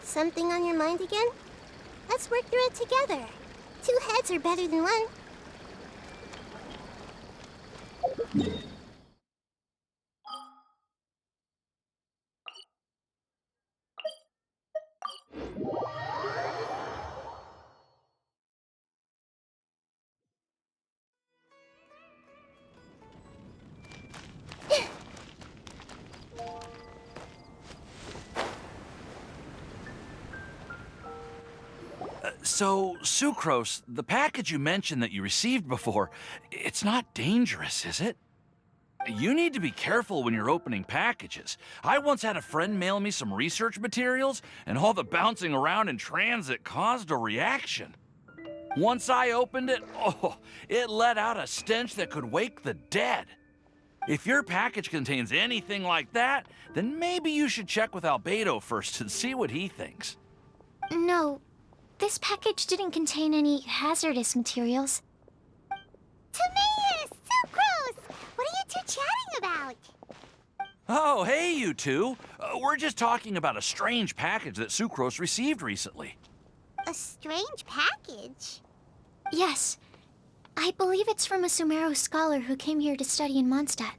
Something on your mind again? Let's work through it together. Two heads are better than one. So, Sucrose, the package you mentioned that you received before, it's not dangerous, is it? You need to be careful when you're opening packages. I once had a friend mail me some research materials, and all the bouncing around in transit caused a reaction. Once I opened it, it let out a stench that could wake the dead. If your package contains anything like that, then maybe you should check with Albedo first and see what he thinks. No, this package didn't contain any hazardous materials. Timaeus! Sucrose! What are you two chatting about? Oh, hey, you two. We're just talking about a strange package that Sucrose received recently. A strange package? Yes. I believe it's from a Sumeru scholar who came here to study in Mondstadt.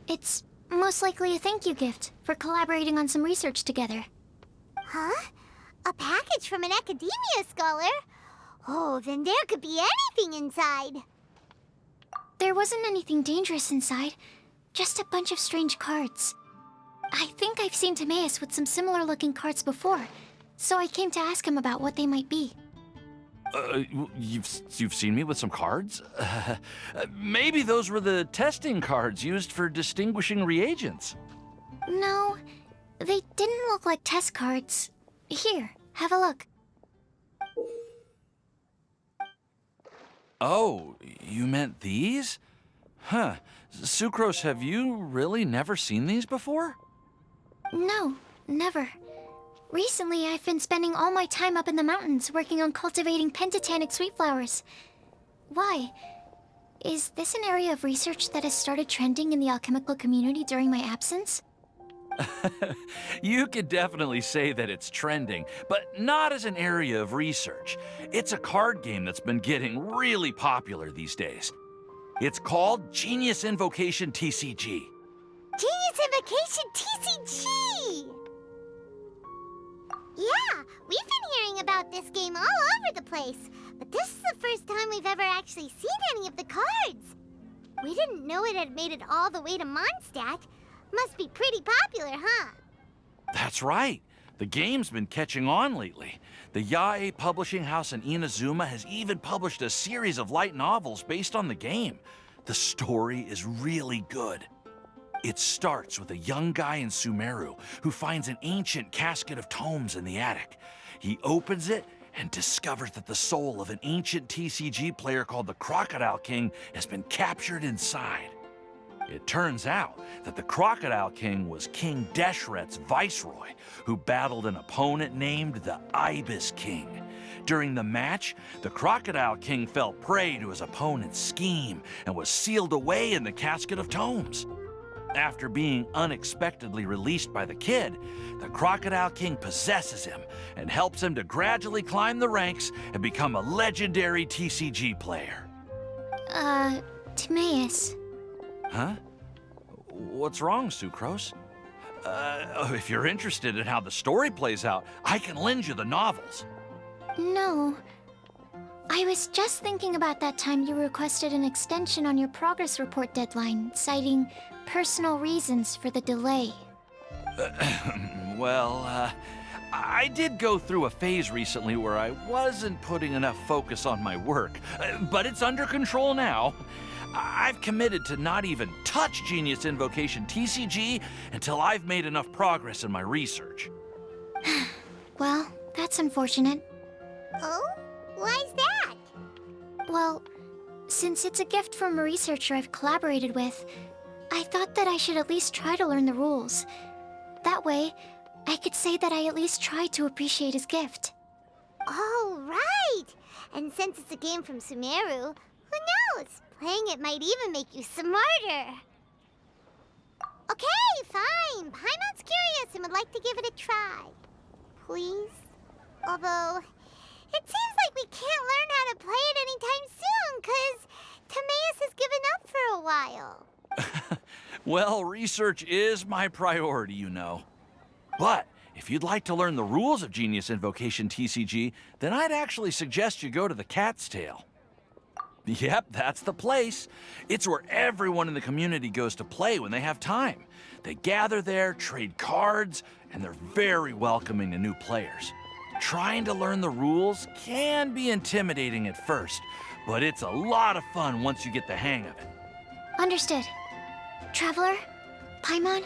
It's most likely a thank you gift for collaborating on some research together. Huh? A package from an academia scholar? Oh, then there could be anything inside. There wasn't anything dangerous inside, just a bunch of strange cards. I think I've seen Timaeus with some similar-looking cards before, so I came to ask him about what they might be. You've seen me with some cards? Maybe those were the testing cards used for distinguishing reagents. No, they didn't look like test cards. Here, have a look. Oh, you meant these? Huh. Sucrose, have you really never seen these before? No, never. Recently, I've been spending all my time up in the mountains working on cultivating pentatonic sweet flowers. Why? Is this an area of research that has started trending in the alchemical community during my absence? You could definitely say that it's trending, but not as an area of research. It's a card game that's been getting really popular these days. It's called Genius Invocation TCG. Genius Invocation TCG! Yeah, we've been hearing about this game all over the place, but this is the first time we've ever actually seen any of the cards. We didn't know it had made it all the way to Mondstadt. Must be pretty popular, huh? That's right. The game's been catching on lately. The Yae publishing house in Inazuma has even published a series of light novels based on the game. The story is really good. It starts with a young guy in Sumeru who finds an ancient casket of tomes in the attic. He opens it and discovers that the soul of an ancient TCG player called the Crocodile King has been captured inside. It turns out that the Crocodile King was King Deshret's viceroy, who battled an opponent named the Ibis King. During the match, the Crocodile King fell prey to his opponent's scheme and was sealed away in the casket of tomes. After being unexpectedly released by the kid, the Crocodile King possesses him and helps him to gradually climb the ranks and become a legendary TCG player. Timaeus. Huh? What's wrong, Sucrose? If you're interested in how the story plays out, I can lend you the novels. No. I was just thinking about that time you requested an extension on your progress report deadline, citing personal reasons for the delay. I did go through a phase recently where I wasn't putting enough focus on my work, but it's under control now. I've committed to not even touch Genius Invocation TCG until I've made enough progress in my research. Well, that's unfortunate. Oh? Why's that? Well, since it's a gift from a researcher I've collaborated with, I thought that I should at least try to learn the rules. That way, I could say that I at least tried to appreciate his gift. Oh, right! And since it's a game from Sumeru, who knows? Playing it might even make you smarter. Okay, fine. Paimon's curious and would like to give it a try. Please? Although, it seems like we can't learn how to play it anytime soon, 'cause Timaeus has given up for a while. Well, research is my priority, you know. But if you'd like to learn the rules of Genius Invocation TCG, then I'd actually suggest you go to the Cat's Tail. Yep, that's the place. It's where everyone in the community goes to play when they have time. They gather there, trade cards, and they're very welcoming to new players. Trying to learn the rules can be intimidating at first, but it's a lot of fun once you get the hang of it. Understood. Traveler, Paimon,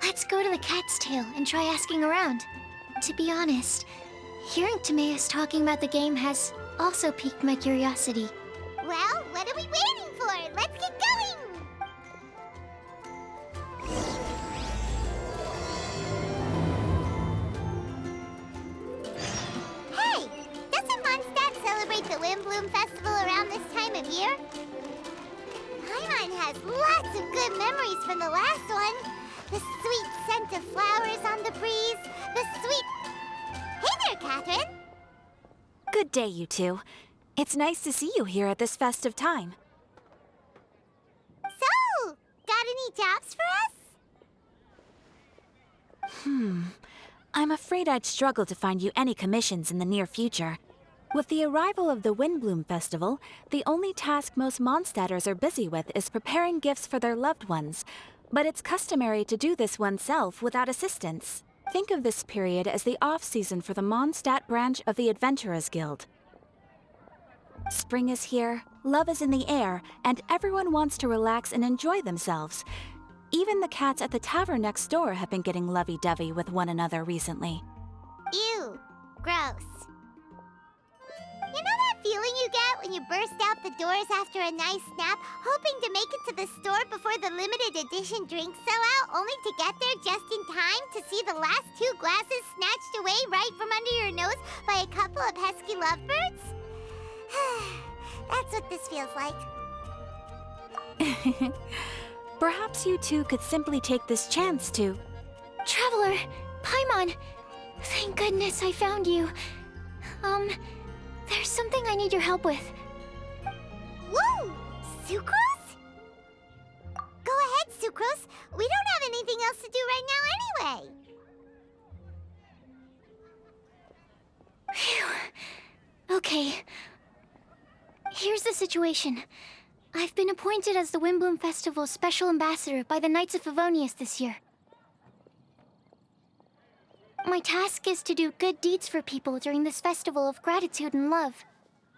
let's go to the Cat's Tail and try asking around. To be honest, hearing Timaeus talking about the game has also piqued my curiosity. Well, what are we waiting for? Let's get going! Hey, doesn't Mondstadt celebrate the Windbloom Festival around this time of year? Paimon has lots of good memories from the last one. The sweet scent of flowers on the breeze, the sweet... Hey there, Catherine! Good day, you two. It's nice to see you here at this festive time. So, got any jobs for us? I'm afraid I'd struggle to find you any commissions in the near future. With the arrival of the Windbloom Festival, the only task most Mondstadters are busy with is preparing gifts for their loved ones. But it's customary to do this oneself without assistance. Think of this period as the off-season for the Mondstadt branch of the Adventurers Guild. Spring is here, love is in the air, and everyone wants to relax and enjoy themselves. Even the cats at the tavern next door have been getting lovey-dovey with one another recently. Ew, gross. You know that feeling you get when you burst out the doors after a nice nap, hoping to make it to the store before the limited edition drinks sell out, only to get there just in time to see the last 2 glasses snatched away right from under your nose by a couple of pesky lovebirds? That's what this feels like. Perhaps you two could simply take this chance to... Traveler, Paimon, thank goodness I found you. There's something I need your help with. Woo! Sucrose? Go ahead, Sucrose. We don't have anything else to do right now anyway. Phew. Okay. Here's the situation. I've been appointed as the Windbloom Festival's special ambassador by the Knights of Favonius this year. My task is to do good deeds for people during this festival of gratitude and love.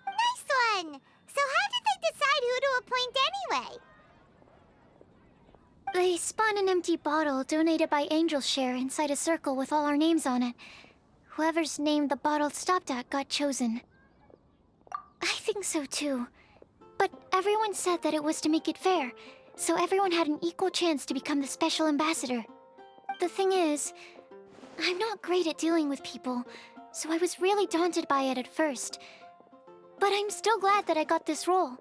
Nice one! So how did they decide who to appoint anyway? They spun an empty bottle donated by Angel's Share inside a circle with all our names on it. Whoever's name the bottle stopped at got chosen. I think so too. But everyone said that it was to make it fair, so everyone had an equal chance to become the special ambassador. The thing is, I'm not great at dealing with people, so I was really daunted by it at first. But I'm still glad that I got this role.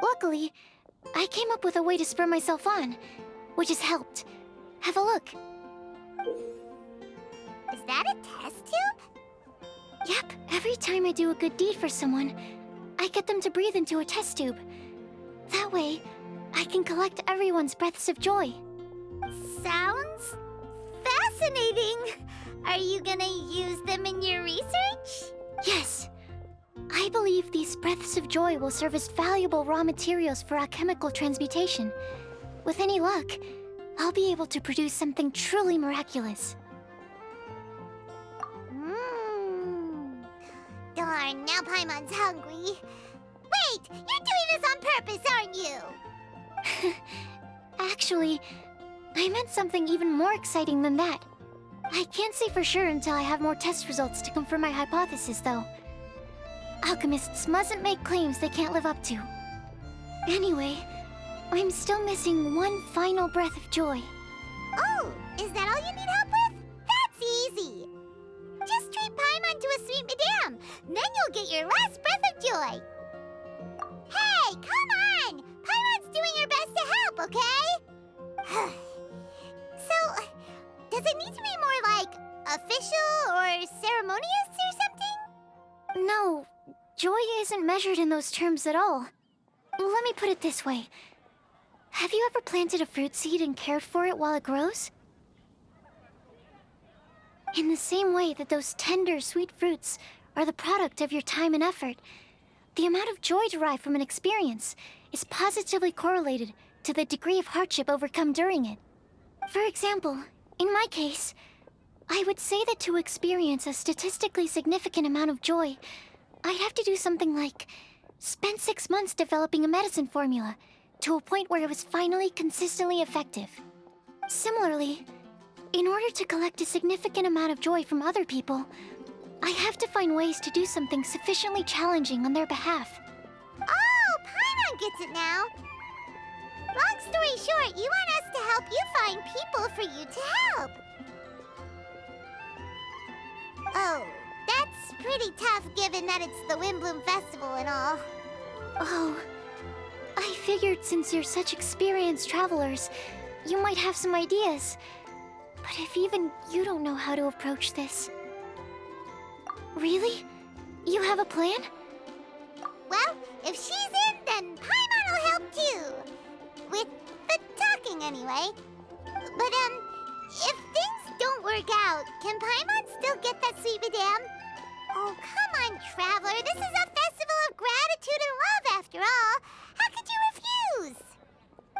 Luckily, I came up with a way to spur myself on, which has helped. Have a look. Is that a test tube? Yep, every time I do a good deed for someone, I get them to breathe into a test tube. That way, I can collect everyone's breaths of joy. Sounds fascinating. Are you gonna use them in your research? Yes. I believe these breaths of joy will serve as valuable raw materials for alchemical transmutation. With any luck, I'll be able to produce something truly miraculous. Darn, now Paimon's hungry. Wait, you're doing this on purpose, aren't you? Actually, I meant something even more exciting than that. I can't say for sure until I have more test results to confirm my hypothesis, though. Alchemists mustn't make claims they can't live up to. Anyway, I'm still missing one final breath of joy. Oh, is that all you need help with? That's easy. Just treat Paimon to a sweet madame. Then you'll get your last breath of joy. Hey, come on! Paimon's doing her best to help, okay? So, does it need to be more like official or ceremonious or something? No, joy isn't measured in those terms at all. Let me put it this way. Have you ever planted a fruit seed and cared for it while it grows? In the same way that those tender, sweet fruits are the product of your time and effort, the amount of joy derived from an experience is positively correlated to the degree of hardship overcome during it. For example, in my case, I would say that to experience a statistically significant amount of joy, I'd have to do something like spend 6 months developing a medicine formula to a point where it was finally consistently effective. Similarly, in order to collect a significant amount of joy from other people, I have to find ways to do something sufficiently challenging on their behalf. Oh, Paimon gets it now. Long story short, you want us to help you find people for you to help. Oh, that's pretty tough given that it's the Windbloom Festival and all. Oh, I figured since you're such experienced travelers, you might have some ideas. But if even you don't know how to approach this... Really? You have a plan? Well, if she's in, then Paimon will help too. With the talking, anyway. But, if things don't work out, can Paimon still get that sweet madame? Oh, come on, Traveler. This is a festival of gratitude and love, after all. How could you refuse?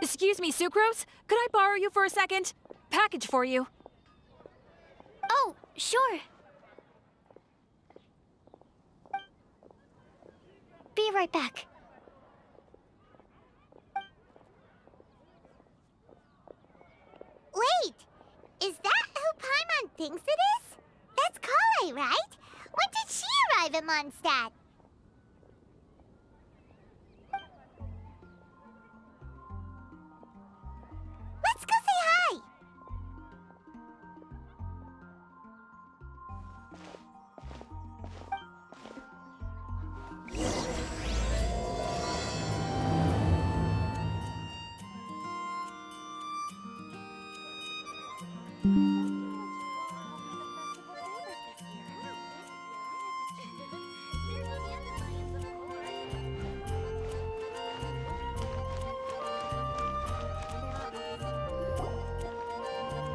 Excuse me, Sucrose? Could I borrow you for a second? Package for you. Oh, sure. Be right back. Wait, is that who Paimon thinks it is? That's Kale, right? When did she arrive at Mondstadt? Let's go say hi!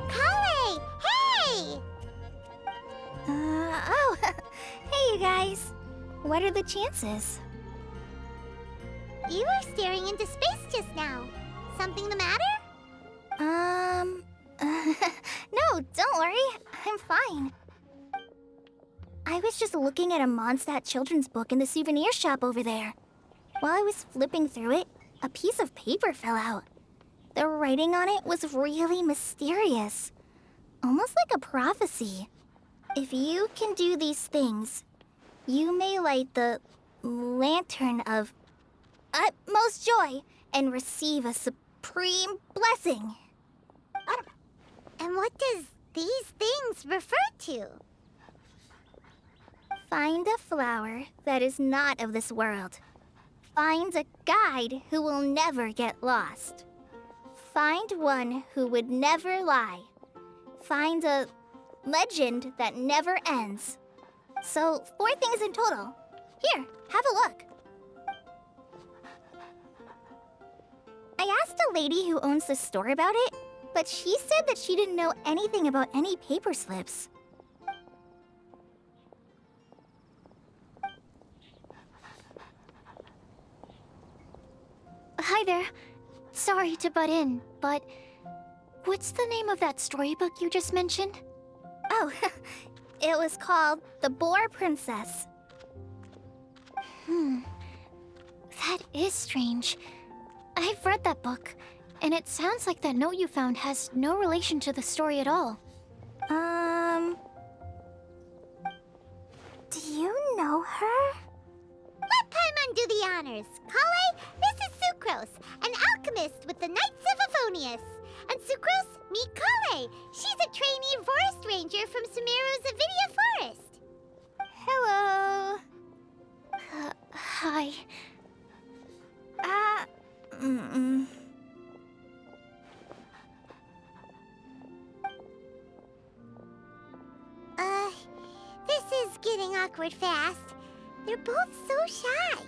Kale! Hey! Oh, hey you guys. What are the chances? You were staring into space just now. Something the matter? No, don't worry. I'm fine. I was just looking at a Mondstadt children's book in the souvenir shop over there. While I was flipping through it, a piece of paper fell out. The writing on it was really mysterious. Almost like a prophecy. If you can do these things, you may light the lantern of utmost joy and receive a supreme blessing. And what does these things refer to? Find a flower that is not of this world. Find a guide who will never get lost. Find one who would never lie. Find a legend that never ends. So, 4 things in total. Here, have a look. I asked a lady who owns the store about it, but she said that she didn't know anything about any paper slips. Hi there. Sorry to butt in, but what's the name of that storybook you just mentioned? Oh, it was called The Boar Princess. That is strange. I've read that book, and it sounds like that note you found has no relation to the story at all. Do you know her? Let Paimon do the honors. Kale, this is Sucrose, an alchemist with the Knights of Avonius. And Sucrose, meet Kale. She's a trainee forest ranger from Sumeru's Avidia Forest. Hello. Hi. This is getting awkward fast. They're both so shy.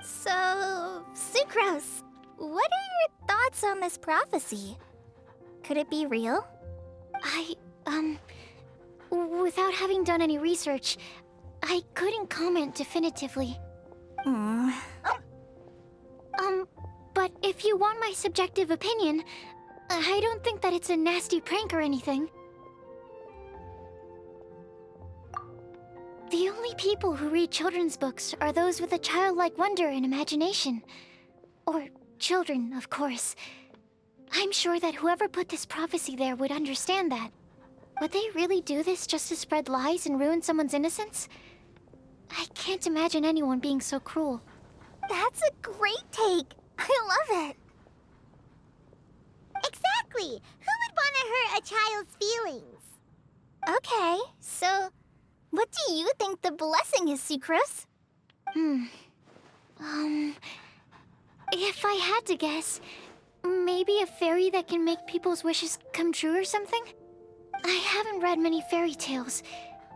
So, Sucrose, what are your thoughts on this prophecy? Could it be real? Without having done any research, I couldn't comment definitively. But if you want my subjective opinion, I don't think that it's a nasty prank or anything. The only people who read children's books are those with a childlike wonder and imagination. Or children, of course. I'm sure that whoever put this prophecy there would understand that. Would they really do this just to spread lies and ruin someone's innocence? I can't imagine anyone being so cruel. That's a great take! I love it! Exactly! Who would want to hurt a child's feelings? Okay, so what do you think the blessing is, Sucrose? If I had to guess, maybe a fairy that can make people's wishes come true or something? I haven't read many fairy tales,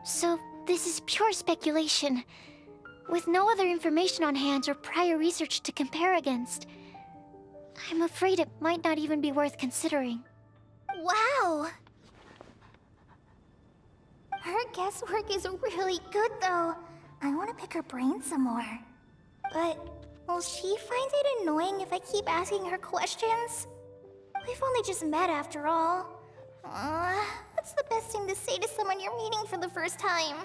so this is pure speculation. With no other information on hand or prior research to compare against, I'm afraid it might not even be worth considering. Wow! Her guesswork is really good, though. I want to pick her brain some more. But will she find it annoying if I keep asking her questions? We've only just met after all. What's the best thing to say to someone you're meeting for the first time?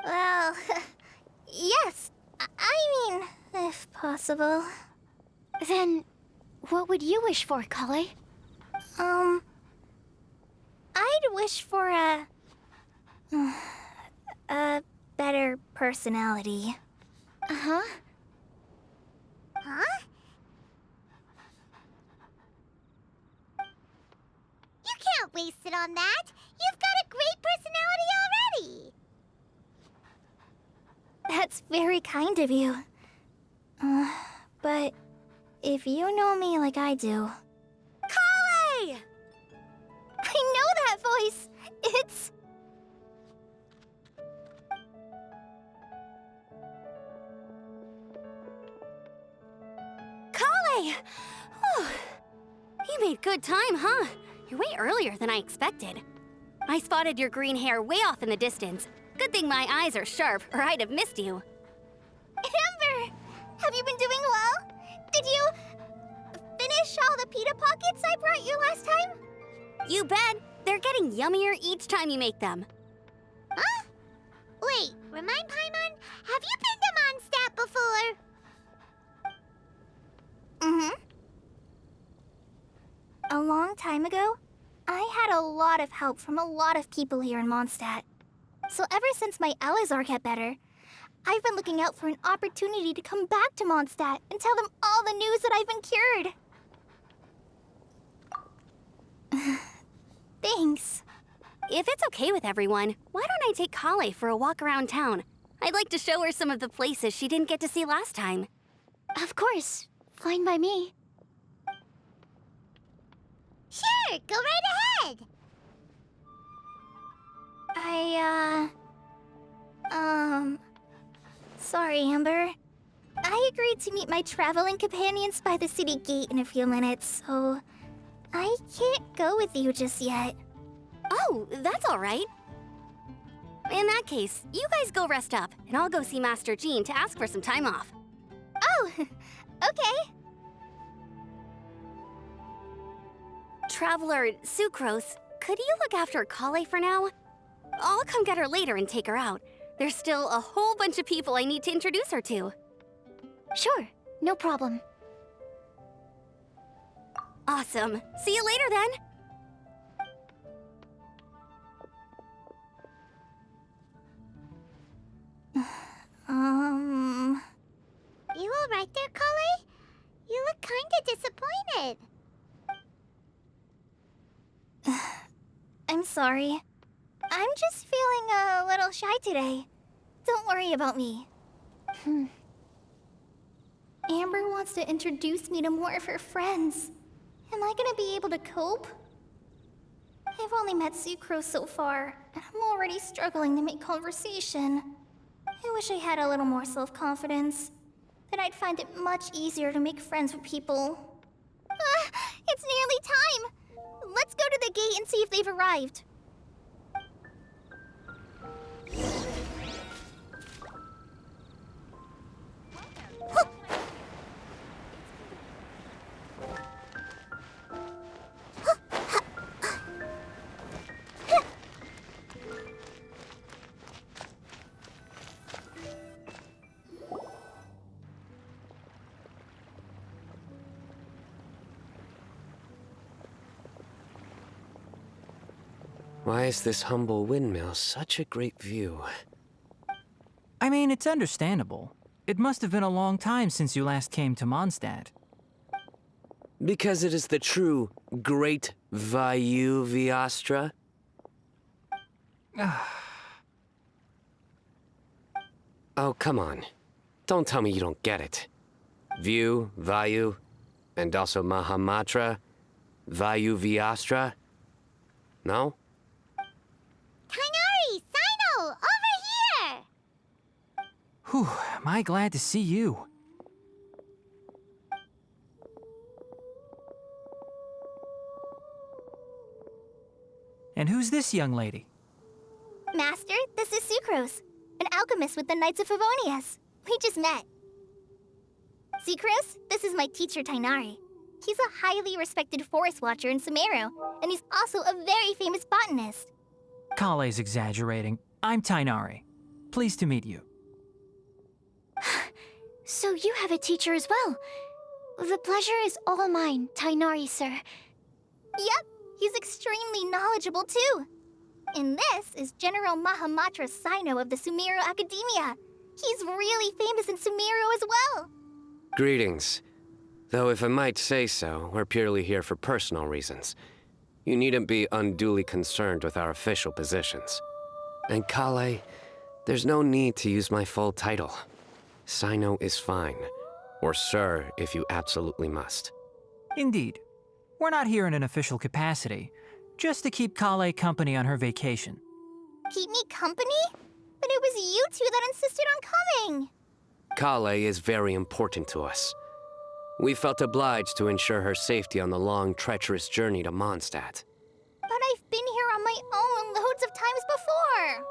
Well, yes. I mean, if possible. Then, what would you wish for, Kale? I'd wish for a better personality. Uh-huh. Huh? You can't waste it on that. You've got a great personality already. That's very kind of you. But if you know me like I do... Kale! I know that voice! It's... Kale! Oh, you made good time, huh? You're way earlier than I expected. I spotted your green hair way off in the distance. Good thing my eyes are sharp, or I'd have missed you. Amber! Have you been doing well? Did you... finish all the pita pockets I brought you last time? You bet! They're getting yummier each time you make them. Huh? Wait, remind Paimon, have you been to Mondstadt before? A long time ago, I had a lot of help from a lot of people here in Mondstadt. So ever since my Alizar got better, I've been looking out for an opportunity to come back to Mondstadt and tell them all the news that I've been cured. Thanks. If it's okay with everyone, why don't I take Kale for a walk around town? I'd like to show her some of the places she didn't get to see last time. Of course. Fine by me. Sure, go right ahead. Sorry, Amber. I agreed to meet my traveling companions by the city gate in a few minutes, so I can't go with you just yet. Oh, that's all right. In that case, you guys go rest up, and I'll go see Master Jean to ask for some time off. Oh, okay. Traveler Sucrose, could you look after Kale for now? I'll come get her later and take her out. There's still a whole bunch of people I need to introduce her to. Sure, no problem. Awesome. See you later then. did. I'm sorry. I'm just feeling a little shy today. Don't worry about me. Amber wants to introduce me to more of her friends. Am I gonna be able to cope? I've only met Sucrose so far, and I'm already struggling to make conversation. I wish I had a little more self-confidence. Then I'd find it much easier to make friends with people. It's nearly time! Let's go to the gate and see if they've arrived. Why is this humble windmill such a great view? I mean, it's understandable. It must have been a long time since you last came to Mondstadt. Because it is the true Great Vayu Viastra? Oh, come on. Don't tell me you don't get it. View, Vayu, and also Mahamatra, Vayu Viastra? No? Kainari! Sino! Over here! Whew, am I glad to see you. And who's this young lady? Master, this is Sucrose, an alchemist with the Knights of Favonius. We just met. Sucrose, this is my teacher, Tainari. He's a highly respected forest watcher in Sumeru, and he's also a very famous botanist. Kale's exaggerating. I'm Tainari. Pleased to meet you. So you have a teacher as well. The pleasure is all mine, Tainari, sir. Yep, he's extremely knowledgeable too. And this is General Mahamatra Sino of the Sumeru Academia. He's really famous in Sumeru as well. Greetings. Though if I might say so, we're purely here for personal reasons. You needn't be unduly concerned with our official positions. And Kale, there's no need to use my full title. Sino is fine. Or sir, if you absolutely must. Indeed. We're not here in an official capacity, just to keep Kale company on her vacation. Keep me company? But it was you two that insisted on coming. Kale is very important to us. We felt obliged to ensure her safety on the long, treacherous journey to Mondstadt. But I've been here on my own loads of times before.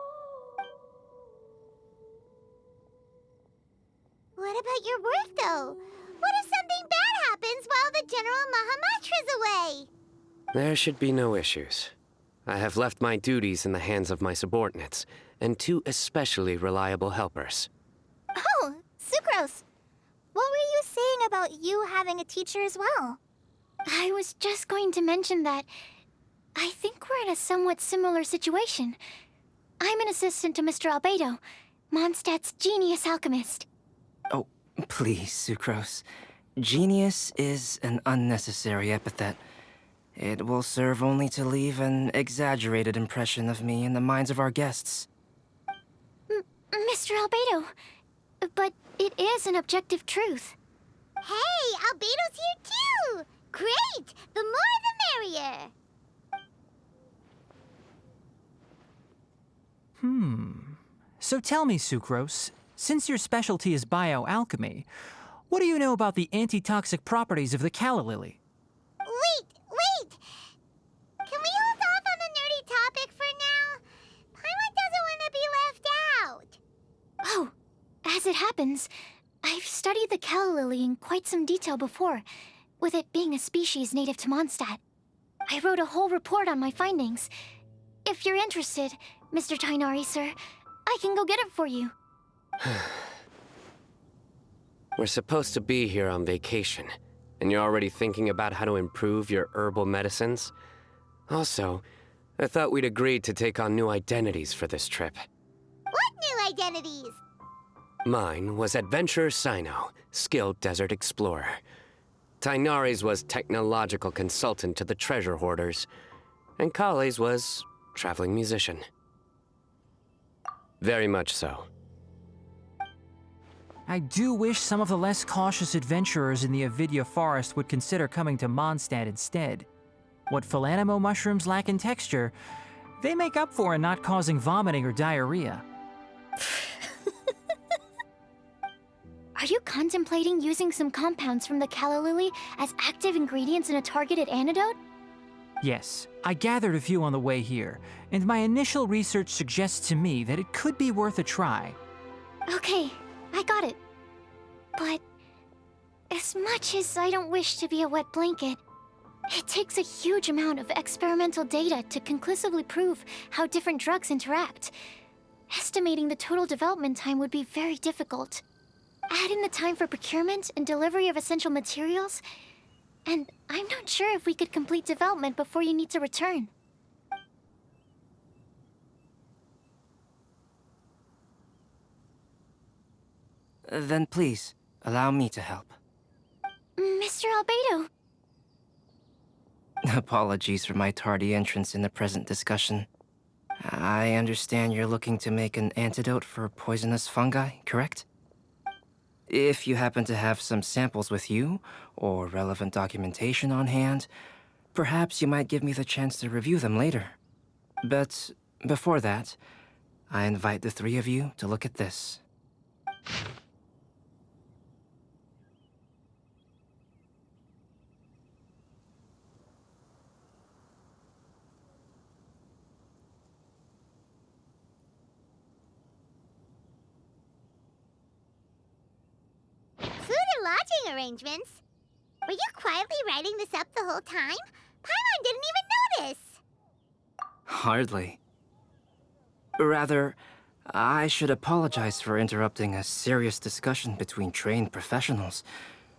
What about your work, though? What if something bad happens while the General Mahamatra's away? There should be no issues. I have left my duties in the hands of my subordinates, and two especially reliable helpers. Oh, Sucrose. What were you saying about you having a teacher as well? I was just going to mention that I think we're in a somewhat similar situation. I'm an assistant to Mr. Albedo, Mondstadt's genius alchemist. Oh, please, Sucrose. Genius is an unnecessary epithet. It will serve only to leave an exaggerated impression of me in the minds of our guests. Mr. Albedo, but it is an objective truth. Hey, Albedo's here too! Great! The more the merrier! So tell me, Sucrose, since your specialty is bioalchemy, what do you know about the antitoxic properties of the calla lily? Wait! Can we hold off on the nerdy topic for now? Paimon doesn't want to be left out. Oh, as it happens, I've studied the calla lily in quite some detail before, with it being a species native to Mondstadt. I wrote a whole report on my findings. If you're interested, Mr. Tainari, sir, I can go get it for you. We're supposed to be here on vacation, and you're already thinking about how to improve your herbal medicines? Also, I thought we'd agreed to take on new identities for this trip. What new identities? Mine was Adventurer Sino, skilled desert explorer. Tainari's was technological consultant to the treasure hoarders, and Kale's was traveling musician. Very much so. I do wish some of the less cautious adventurers in the Avidya forest would consider coming to Mondstadt instead. What Philanimo mushrooms lack in texture, they make up for in not causing vomiting or diarrhea. Are you contemplating using some compounds from the calla lily as active ingredients in a targeted antidote? Yes, I gathered a few on the way here, and my initial research suggests to me that it could be worth a try. Okay, I got it. But as much as I don't wish to be a wet blanket, it takes a huge amount of experimental data to conclusively prove how different drugs interact. Estimating the total development time would be very difficult. Add in the time for procurement and delivery of essential materials, and I'm not sure if we could complete development before you need to return. Then please, allow me to help. Mr. Albedo. Apologies for my tardy entrance in the present discussion. I understand you're looking to make an antidote for poisonous fungi, correct? If you happen to have some samples with you, or relevant documentation on hand, perhaps you might give me the chance to review them later. But before that, I invite the three of you to look at this. Lodging arrangements? Were you quietly writing this up the whole time? Paimon didn't even notice! Hardly. Rather, I should apologize for interrupting a serious discussion between trained professionals,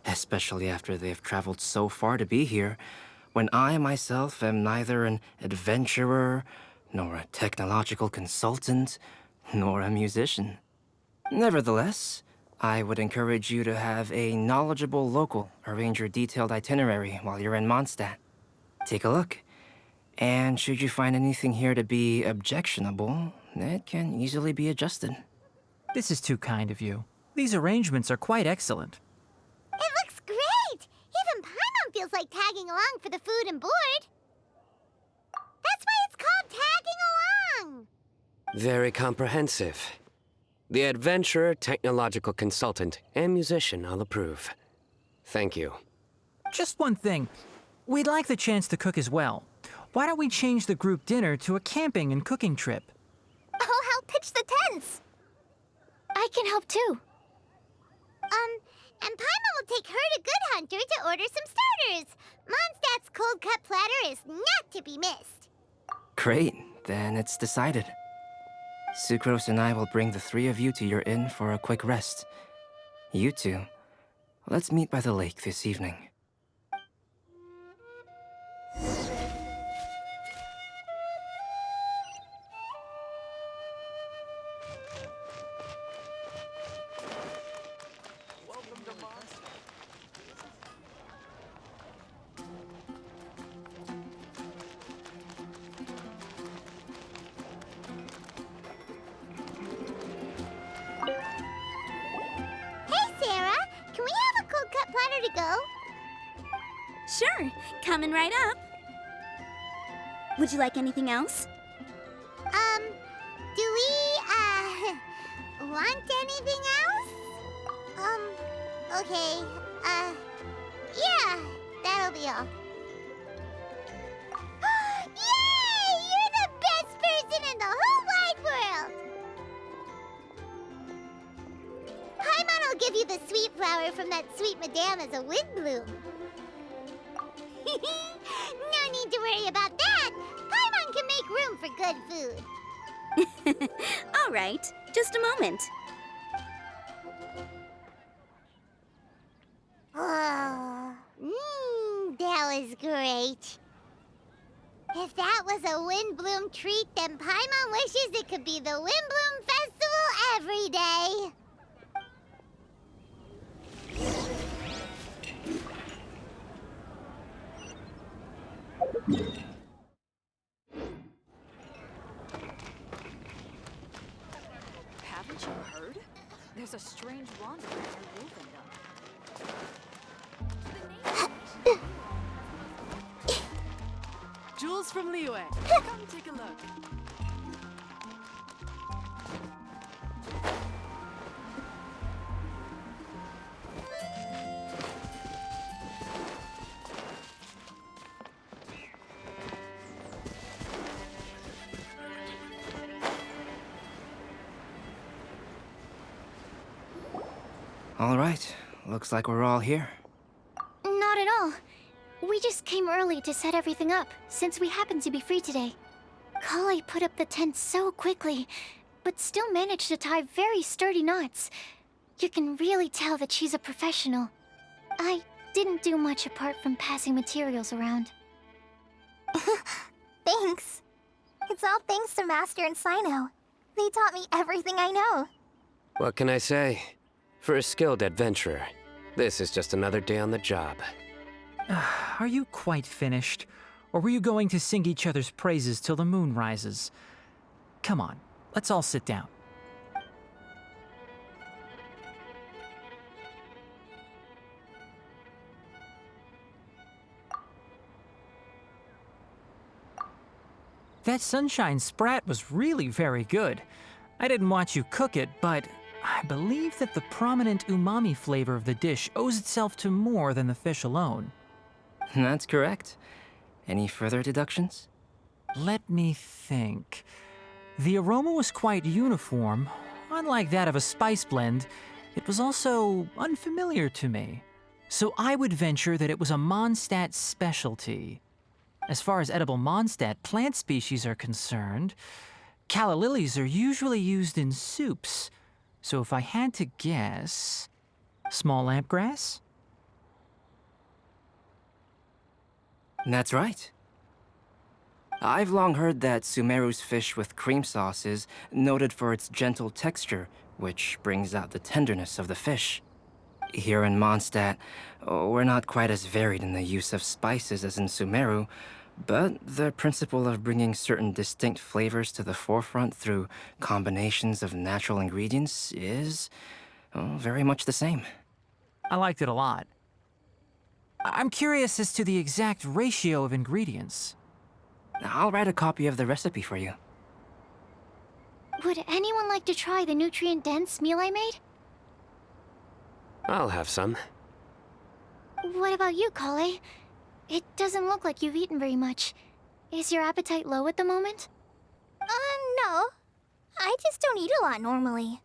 especially after they've traveled so far to be here, when I myself am neither an adventurer, nor a technological consultant, nor a musician. Nevertheless, I would encourage you to have a knowledgeable local arrange your detailed itinerary while you're in Mondstadt. Take a look, and should you find anything here to be objectionable, it can easily be adjusted. This is too kind of you. These arrangements are quite excellent. It looks great! Even Paimon feels like tagging along for the food and board. That's why it's called tagging along! Very comprehensive. The adventurer, technological consultant, and musician all approve. Thank you. Just one thing. We'd like the chance to cook as well. Why don't we change the group dinner to a camping and cooking trip? I'll help pitch the tents! I can help too. And Paimon will take her to Good Hunter to order some starters. Mondstadt's cold-cut platter is not to be missed. Great, then it's decided. Sucrose and I will bring the three of you to your inn for a quick rest. You two, let's meet by the lake this evening. To go? Sure, coming right up. Would you like anything else? Do we, want anything else? Okay, yeah, that'll be all. Yay! You're the best person in the whole wide world! Paimon will give you the sweet flower from that sweet madame as a wind bloom. No need to worry about that. Paimon can make room for good food. All right, just a moment. Oh, that was great. If that was a Windbloom treat, then Paimon wishes it could be the Windbloom Festival every day. jewels from Liyue. Come take a look. All right, looks like we're all here. Not at all. We just came early to set everything up, since we happen to be free today. Kale put up the tent so quickly, but still managed to tie very sturdy knots. You can really tell that she's a professional. I didn't do much apart from passing materials around. Thanks. It's all thanks to Master and Sino. They taught me everything I know. What can I say? For a skilled adventurer, this is just another day on the job. Are you quite finished? Or were you going to sing each other's praises till the moon rises? Come on, let's all sit down. That sunshine sprat was really very good. I didn't watch you cook it, but I believe that the prominent umami flavor of the dish owes itself to more than the fish alone. That's correct. Any further deductions? Let me think. The aroma was quite uniform. Unlike that of a spice blend, it was also unfamiliar to me. So I would venture that it was a Mondstadt specialty. As far as edible Mondstadt plant species are concerned, calla lilies are usually used in soups. So if I had to guess, small lampgrass? That's right. I've long heard that Sumeru's fish with cream sauce is noted for its gentle texture, which brings out the tenderness of the fish. Here in Mondstadt, we're not quite as varied in the use of spices as in Sumeru, but the principle of bringing certain distinct flavors to the forefront through combinations of natural ingredients is very much the same. I liked it a lot. I'm curious as to the exact ratio of ingredients. I'll write a copy of the recipe for you. Would anyone like to try the nutrient-dense meal I made? I'll have some. What about you, Kale? It doesn't look like you've eaten very much. Is your appetite low at the moment? No. I just don't eat a lot normally.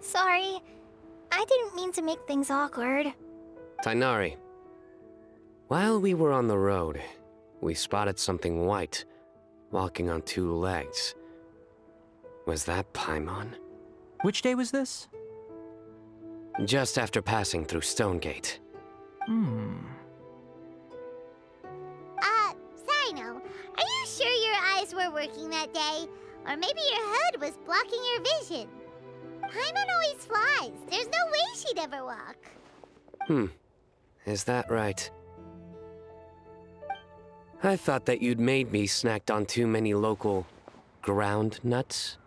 Sorry. I didn't mean to make things awkward. Tighnari. While we were on the road, we spotted something white, walking on two legs. Was that Paimon? Which day was this? Just after passing through Stonegate. Sino, are you sure your eyes were working that day? Or maybe your hood was blocking your vision? Paimon always flies. There's no way she'd ever walk. Is that right? I thought that you'd made me snacked on too many local ground nuts.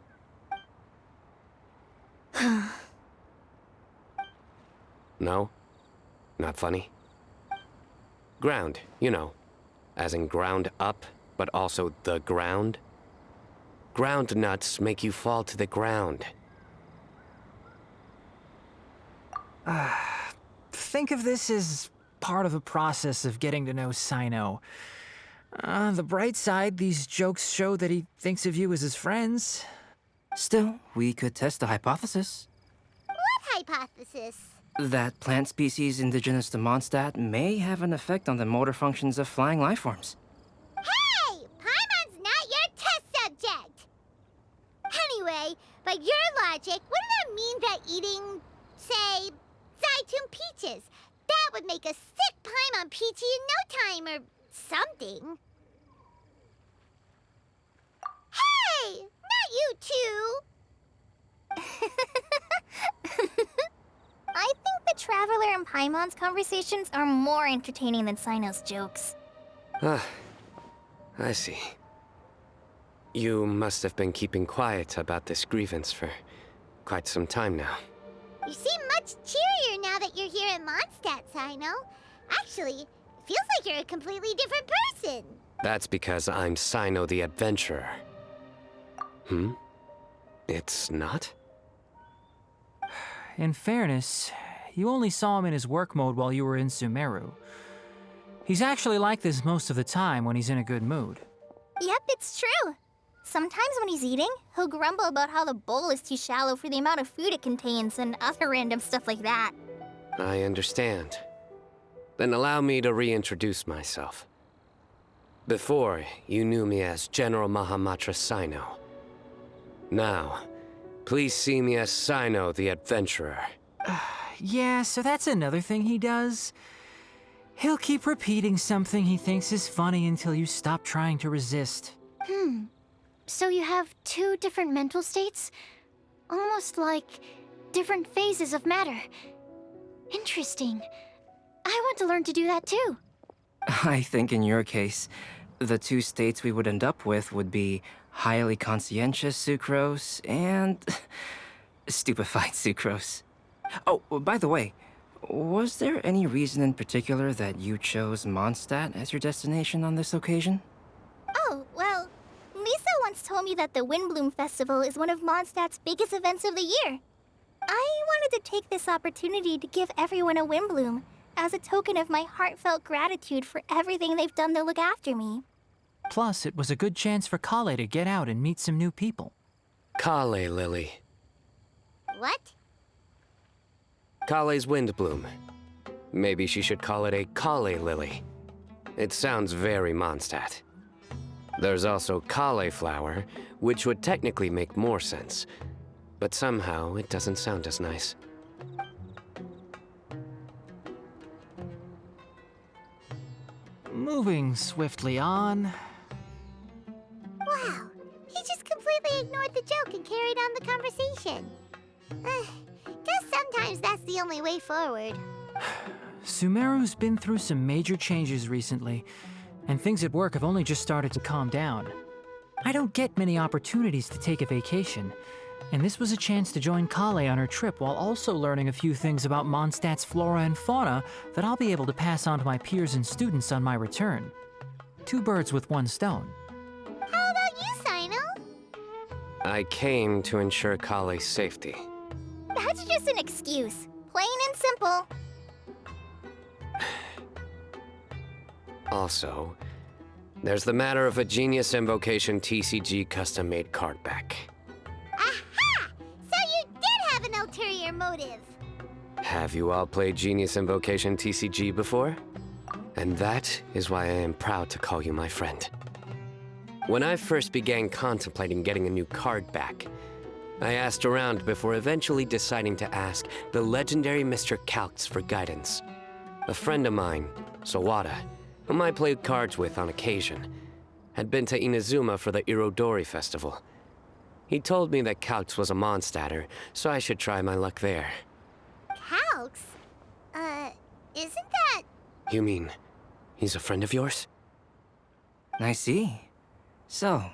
No? Not funny? Ground, you know. As in ground up, but also the ground. Ground nuts make you fall to the ground. Think of this as part of the process of getting to know Sino. On the bright side, these jokes show that he thinks of you as his friends. Still, we could test the hypothesis. What hypothesis? That plant species indigenous to Mondstadt may have an effect on the motor functions of flying lifeforms. Hey! Paimon's not your test subject! Anyway, by your logic, wouldn't that mean that eating, say, Zaitun peaches, that would make a sick Paimon peachy in no time or something? Hey! Not you two! I think the Traveler and Paimon's conversations are more entertaining than Sino's jokes. I see. You must have been keeping quiet about this grievance for quite some time now. You seem much cheerier now that you're here at Mondstadt, Sino. Actually, it feels like you're a completely different person. That's because I'm Sino the Adventurer. It's not? In fairness, you only saw him in his work mode while you were in Sumeru. He's actually like this most of the time when he's in a good mood. Yep, it's true. Sometimes when he's eating, he'll grumble about how the bowl is too shallow for the amount of food it contains and other random stuff like that. I understand. Then allow me to reintroduce myself. Before, you knew me as General Mahamatra Sino. Now, please see me as Sino the Adventurer. Yeah, so that's another thing he does. He'll keep repeating something he thinks is funny until you stop trying to resist. So you have two different mental states? Almost like different phases of matter. Interesting. I want to learn to do that too. I think in your case, the two states we would end up with would be highly conscientious sucrose and stupefied sucrose. Oh, by the way, was there any reason in particular that you chose Mondstadt as your destination on this occasion? Oh, well, Lisa once told me that the Windbloom Festival is one of Mondstadt's biggest events of the year. I wanted to take this opportunity to give everyone a Windbloom as a token of my heartfelt gratitude for everything they've done to look after me. Plus, it was a good chance for Kale to get out and meet some new people. Kale Lily. What? Kale's Windbloom. Maybe she should call it a Kale Lily. It sounds very Mondstadt. There's also Cauliflower, which would technically make more sense. But somehow, it doesn't sound as nice. Moving swiftly on. Wow, he just completely ignored the joke and carried on the conversation. Guess sometimes that's the only way forward. Sumeru's been through some major changes recently, and things at work have only just started to calm down. I don't get many opportunities to take a vacation, and this was a chance to join Kale on her trip while also learning a few things about Mondstadt's flora and fauna that I'll be able to pass on to my peers and students on my return. Two birds with one stone. How about you, Sino? I came to ensure Kale's safety. That's just an excuse. Plain and simple. Also, there's the matter of a Genius Invocation TCG custom-made card back. Aha! So you did have an ulterior motive. Have you all played Genius Invocation TCG before? And that is why I am proud to call you my friend. When I first began contemplating getting a new card back, I asked around before eventually deciding to ask the legendary Mr. Calx for guidance. A friend of mine, Sawada, whom I played cards with on occasion, had been to Inazuma for the Irodori Festival. He told me that Calx was a Mondstadter, so I should try my luck there. Calx? Isn't that... You mean, he's a friend of yours? I see. So,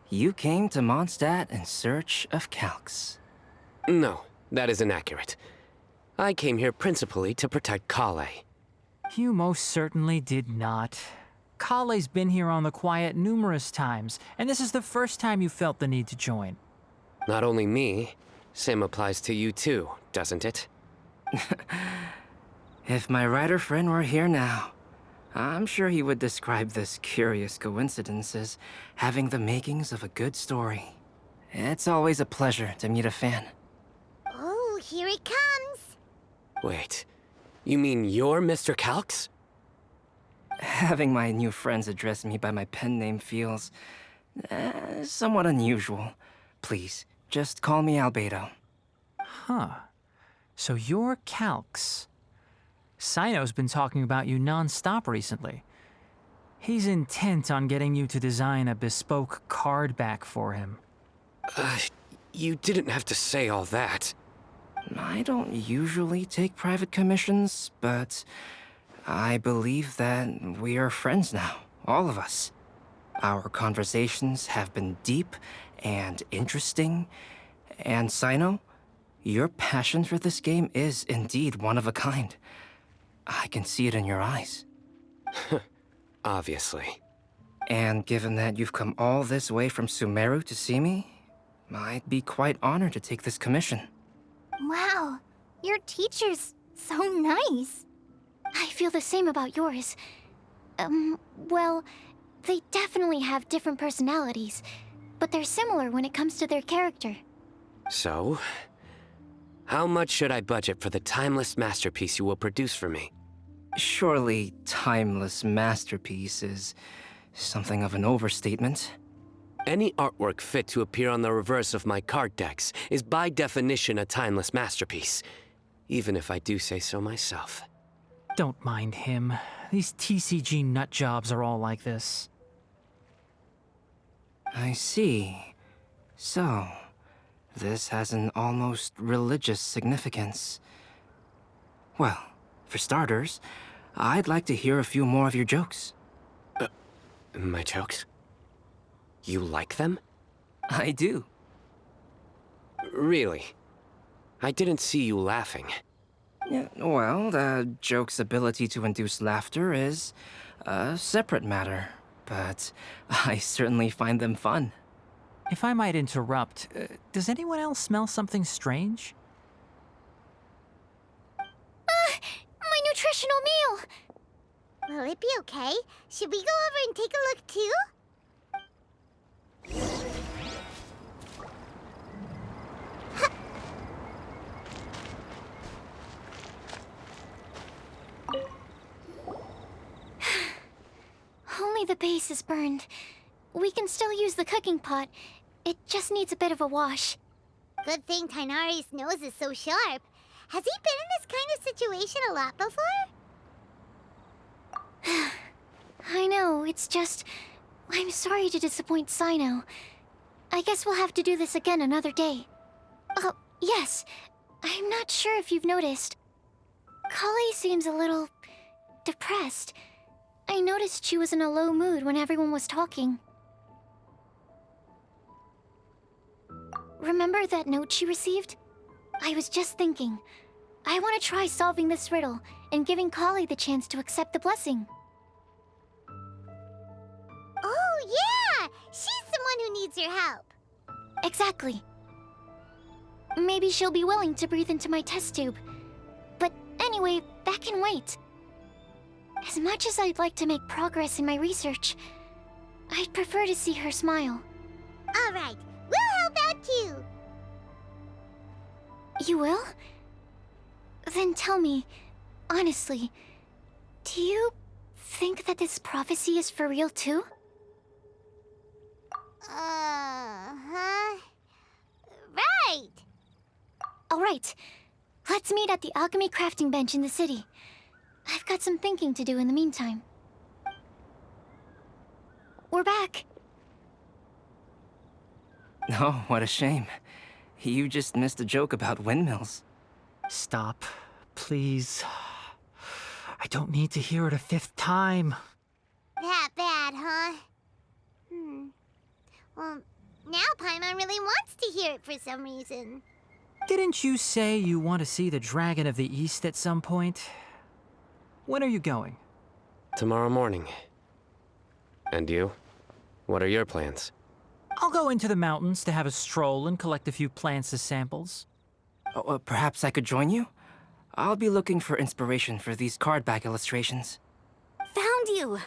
you came to Mondstadt in search of Calx. No, that is inaccurate. I came here principally to protect Kale. You most certainly did not. Kale's been here on the quiet numerous times, and this is the first time you felt the need to join. Not only me, same applies to you too, doesn't it? If my writer friend were here now, I'm sure he would describe this curious coincidence as having the makings of a good story. It's always a pleasure to meet a fan. Oh, here it comes. Wait, you mean you're Mr. Calx? Having my new friends address me by my pen name feels somewhat unusual. Please, just call me Albedo. Huh. So you're Calx. Sino's been talking about you non-stop recently. He's intent on getting you to design a bespoke card back for him. You didn't have to say all that. I don't usually take private commissions, but I believe that we are friends now, all of us. Our conversations have been deep and interesting, and Sino, Your passion for this game is indeed one of a kind. I can see it in your eyes. Obviously. And given that you've come all this way from Sumeru to see me, I'd be quite honored to take this commission. Wow, your teacher's so nice. I feel the same about yours. Well, they definitely have different personalities, but they're similar when it comes to their character. So, how much should I budget for the timeless masterpiece you will produce for me? Surely, timeless masterpiece is something of an overstatement. Any artwork fit to appear on the reverse of my card decks is by definition a timeless masterpiece, even if I do say so myself. Don't mind him. These TCG nut jobs are all like this. I see. So, this has an almost religious significance. Well, for starters, I'd like to hear a few more of your jokes. My jokes? You like them? I do. Really? I didn't see you laughing. Yeah, well, the joke's ability to induce laughter is a separate matter, but I certainly find them fun. If I might interrupt, does anyone else smell something strange? My nutritional meal! Will it be okay? Should we go over and take a look too? Only the base is burned. We can still use the cooking pot. It just needs a bit of a wash. Good thing Tainari's nose is so sharp. Has he been in this kind of situation a lot before? I know, it's just... I'm sorry to disappoint Sino. I guess we'll have to do this again another day. Oh, yes. I'm not sure if you've noticed. Kale seems a little... depressed. I noticed she was in a low mood when everyone was talking. Remember that note she received? I was just thinking. I want to try solving this riddle and giving Kale the chance to accept the blessing. Oh, yeah! She's someone who needs your help. Exactly. Maybe she'll be willing to breathe into my test tube. But anyway, that can wait. As much as I'd like to make progress in my research, I'd prefer to see her smile. All right, we'll help out too. You will? Then tell me, honestly, do you think that this prophecy is for real too? Huh? Right! Alright, let's meet at the alchemy crafting bench in the city. I've got some thinking to do in the meantime. We're back. Oh, what a shame. You just missed a joke about windmills. Stop, please. I don't need to hear it a fifth time. That bad, huh? Well, now Paimon really wants to hear it for some reason. Didn't you say you want to see the Dragon of the East at some point? When are you going? Tomorrow morning. And you? What are your plans? I'll go into the mountains to have a stroll and collect a few plants as samples. Oh, perhaps I could join you? I'll be looking for inspiration for these card back illustrations. Found you!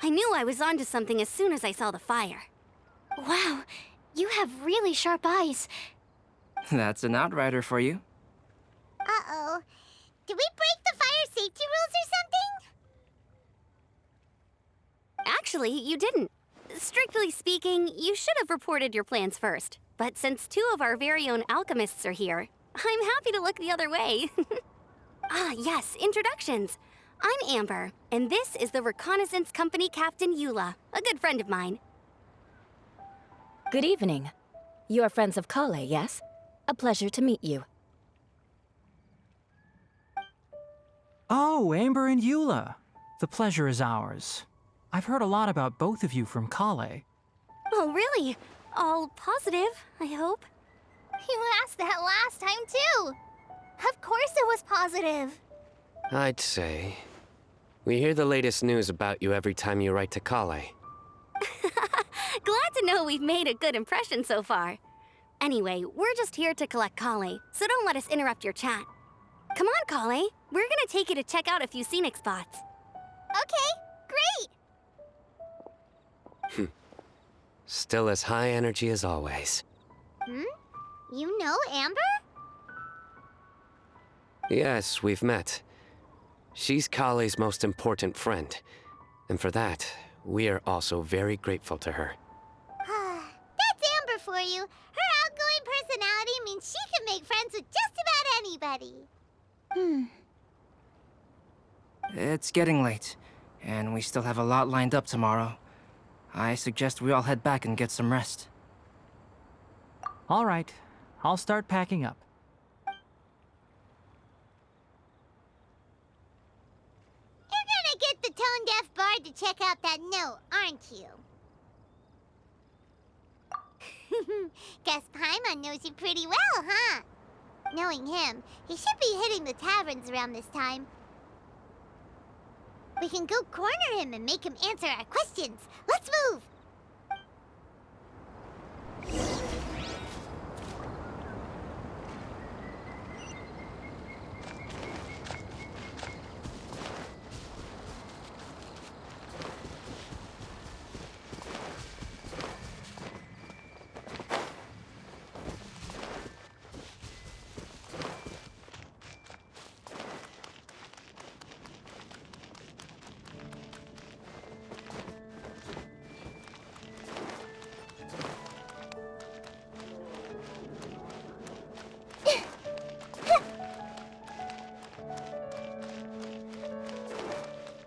I knew I was onto something as soon as I saw the fire. Wow, you have really sharp eyes. That's an outrider for you. Uh-oh. Did we break the fire safety rules or something? Actually, you didn't. Strictly speaking, you should have reported your plans first. But since two of our very own alchemists are here, I'm happy to look the other way. Ah, yes, introductions. I'm Amber, and this is the Reconnaissance Company Captain Eula, a good friend of mine. Good evening. You are friends of Kale, yes? A pleasure to meet you. Oh, Amber and Eula. The pleasure is ours. I've heard a lot about both of you from Kale. Oh, really? All positive, I hope. You asked that last time, too. Of course it was positive. I'd say. We hear the latest news about you every time you write to Kale. Glad to know we've made a good impression so far. Anyway, we're just here to collect Kale, so don't let us interrupt your chat. Come on, Kale. We're gonna take you to check out a few scenic spots. Okay, great! Still as high energy as always. You know Amber? Yes, we've met. She's Kale's most important friend. And for that, we are also very grateful to her. That's Amber for you. Her outgoing personality means she can make friends with just about anybody. It's getting late, and we still have a lot lined up tomorrow. I suggest we all head back and get some rest. All right, I'll start packing up. You're gonna get the tone-deaf bard to check out that note, aren't you? Guess Paimon knows you pretty well, huh? Knowing him, he should be hitting the taverns around this time. We can go corner him and make him answer our questions. Let's move!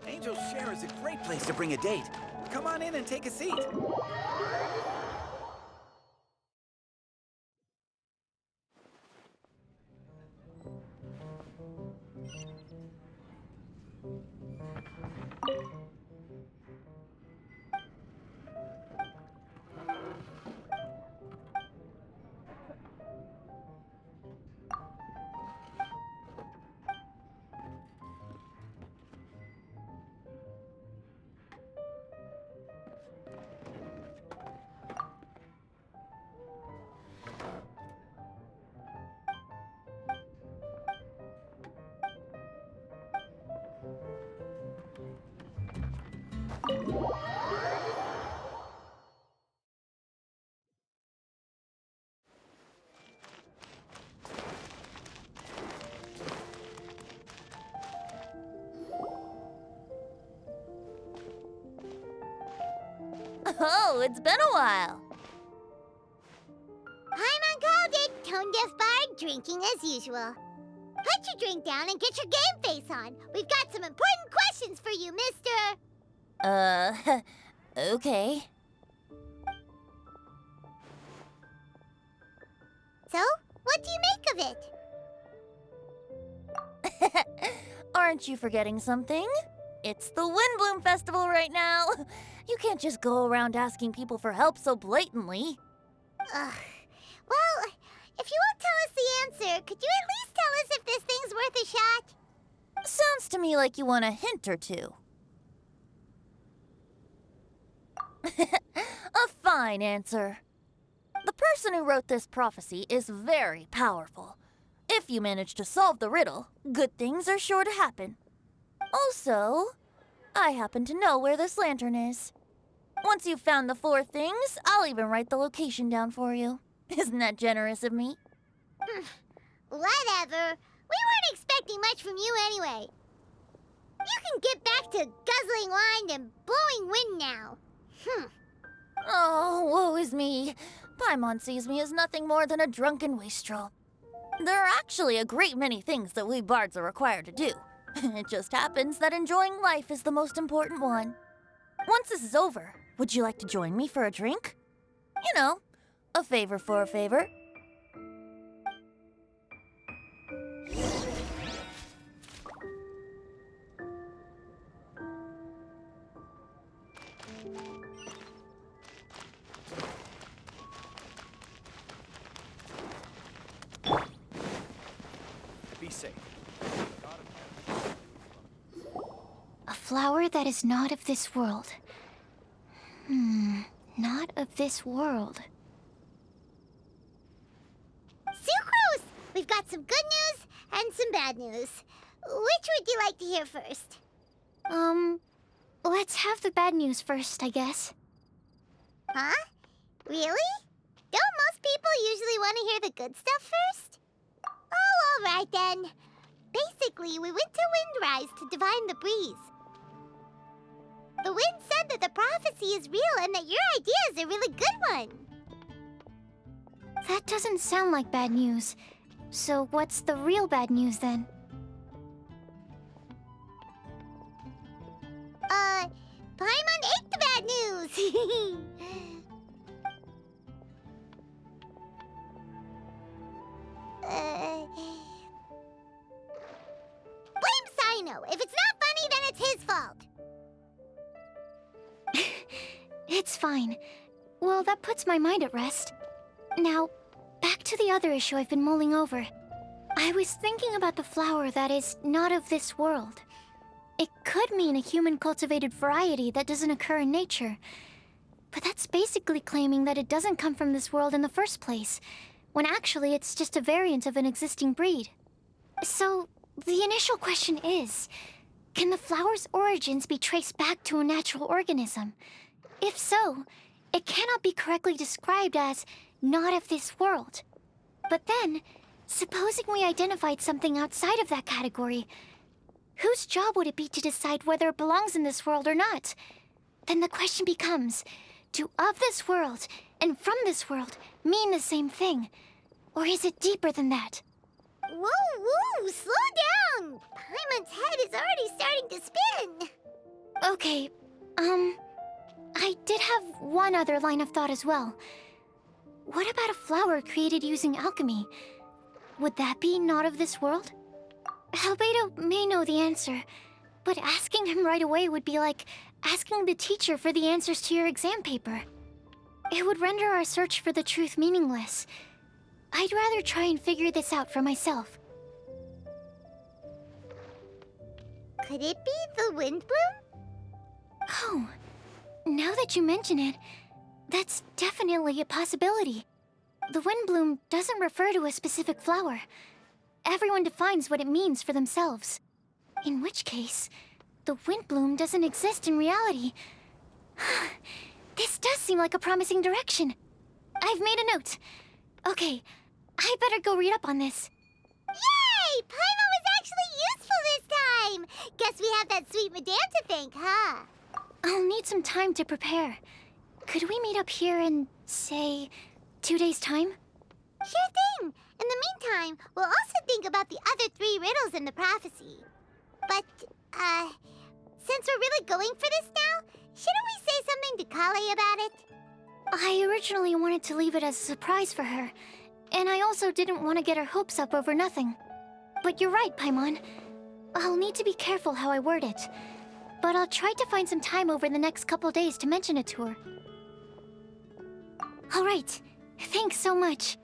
Angel's Share is a great place to bring a date. Come on in and take a seat. Oh, it's been a while. Paimon called it, tone-deaf bard, drinking as usual. Put your drink down and get your game face on. We've got some important questions for you, mister. Okay. So, what do you make of it? Aren't you forgetting something? It's the Windbloom Festival right now. You can't just go around asking people for help so blatantly. Ugh. Well, if you won't tell us the answer, could you at least tell us if this thing's worth a shot? Sounds to me like you want a hint or two. A fine answer. The person who wrote this prophecy is very powerful. If you manage to solve the riddle, good things are sure to happen. Also, I happen to know where this lantern is. Once you've found the 4 things, I'll even write the location down for you. Isn't that generous of me? Whatever. We weren't expecting much from you anyway. You can get back to guzzling wine and blowing wind now. Oh, woe is me. Paimon sees me as nothing more than a drunken wastrel. There are actually a great many things that we bards are required to do. It just happens that enjoying life is the most important one. Once this is over, would you like to join me for a drink? You know, a favor for a favor. safe. A flower that is not of this world. Not of this world. Sucrose! We've got some good news and some bad news. Which would you like to hear first? Let's have the bad news first, I guess. Huh? Really? Don't most people usually want to hear the good stuff first? Oh, all right then. Basically, we went to Windrise to divine the breeze. The wind said that the prophecy is real and that your idea is a really good one. That doesn't sound like bad news. So what's the real bad news then? Paimon ate the bad news! Blame Sino! If it's not funny, then it's his fault! It's fine. Well, that puts my mind at rest. Now, back to the other issue I've been mulling over. I was thinking about the flower that is not of this world. It could mean a human-cultivated variety that doesn't occur in nature. But that's basically claiming that it doesn't come from this world in the first place, when actually it's just a variant of an existing breed. So, the initial question is, can the flower's origins be traced back to a natural organism? If so, it cannot be correctly described as not of this world. But then, supposing we identified something outside of that category, whose job would it be to decide whether it belongs in this world or not? Then the question becomes, do of this world and from this world mean the same thing? Or is it deeper than that? Whoa, slow down! Paimon's head is already starting to spin! Okay, I did have one other line of thought as well. What about a flower created using alchemy? Would that be not of this world? Albedo may know the answer, but asking him right away would be like asking the teacher for the answers to your exam paper. It would render our search for the truth meaningless. I'd rather try and figure this out for myself. Could it be the wind bloom? Oh, now that you mention it, that's definitely a possibility. The wind bloom doesn't refer to a specific flower. Everyone defines what it means for themselves. In which case, the wind bloom doesn't exist in reality. This does seem like a promising direction. I've made a note. Okay, I better go read up on this. Yay! Paimon was actually useful this time! Guess we have that sweet madame to thank, huh? I'll need some time to prepare. Could we meet up here in, say, 2 days' time? Sure thing! In the meantime, we'll also think about the other 3 riddles in the prophecy. But, since we're really going for this now, shouldn't we say something to Kale about it? I originally wanted to leave it as a surprise for her, and I also didn't want to get her hopes up over nothing. But you're right, Paimon. I'll need to be careful how I word it. But I'll try to find some time over the next couple days to mention it to her. All right. Thanks so much.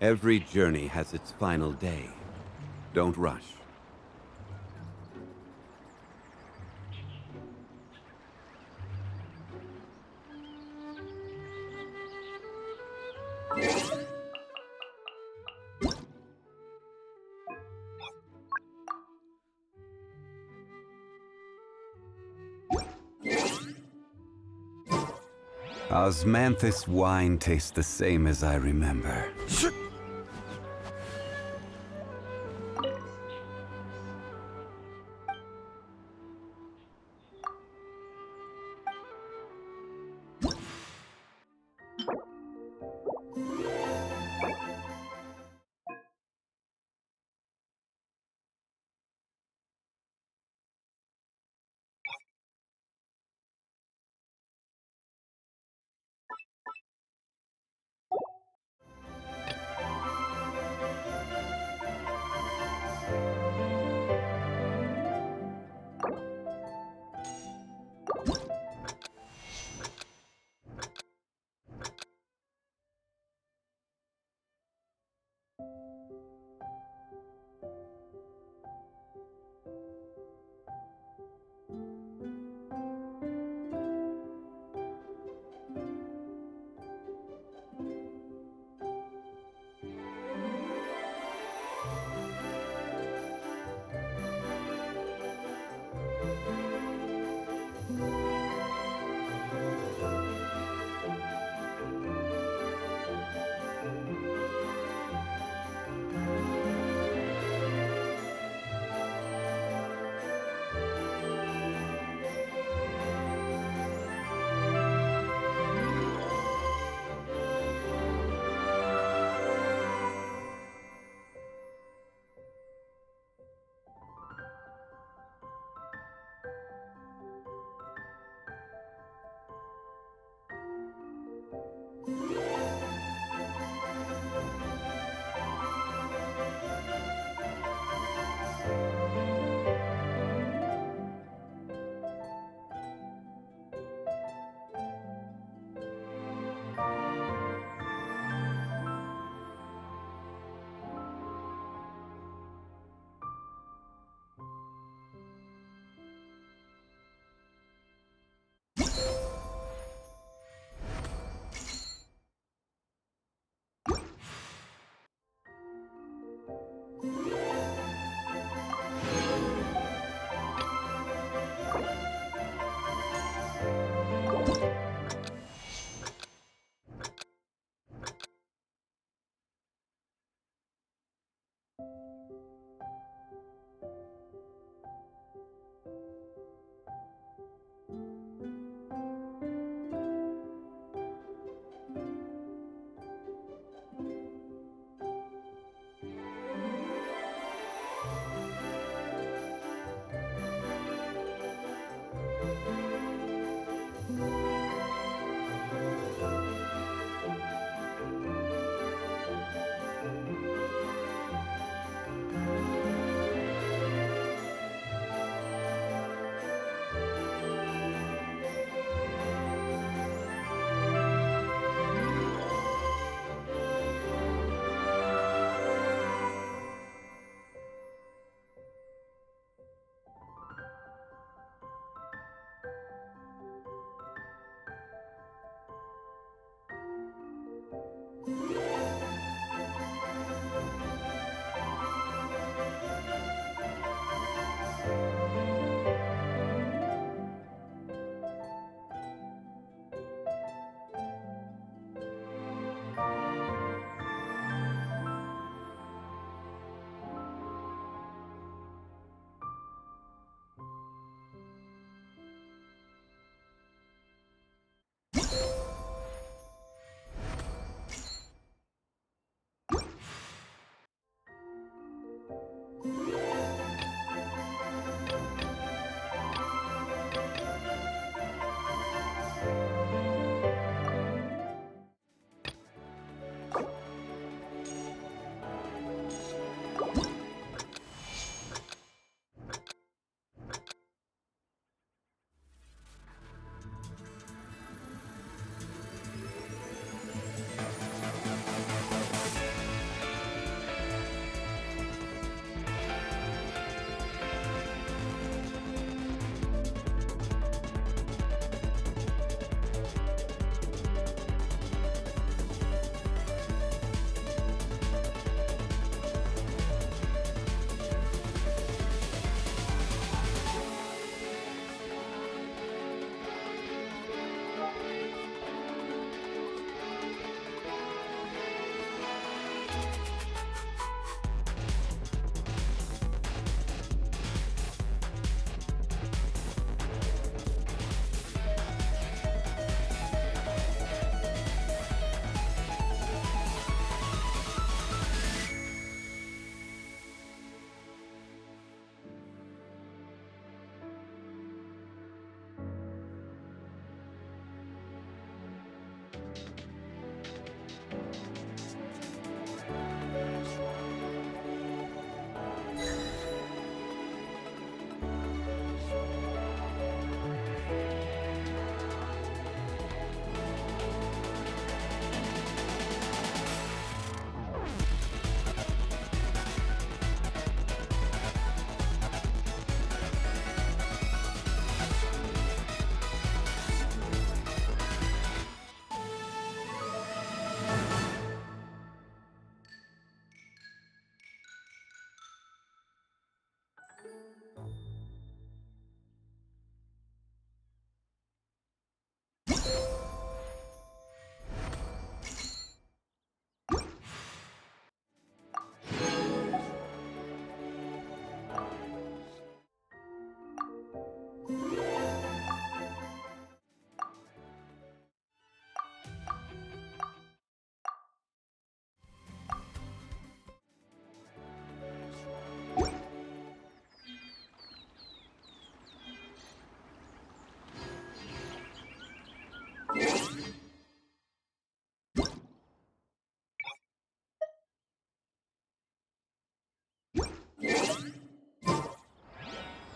Every journey has its final day. Don't rush. Osmanthus wine tastes the same as I remember.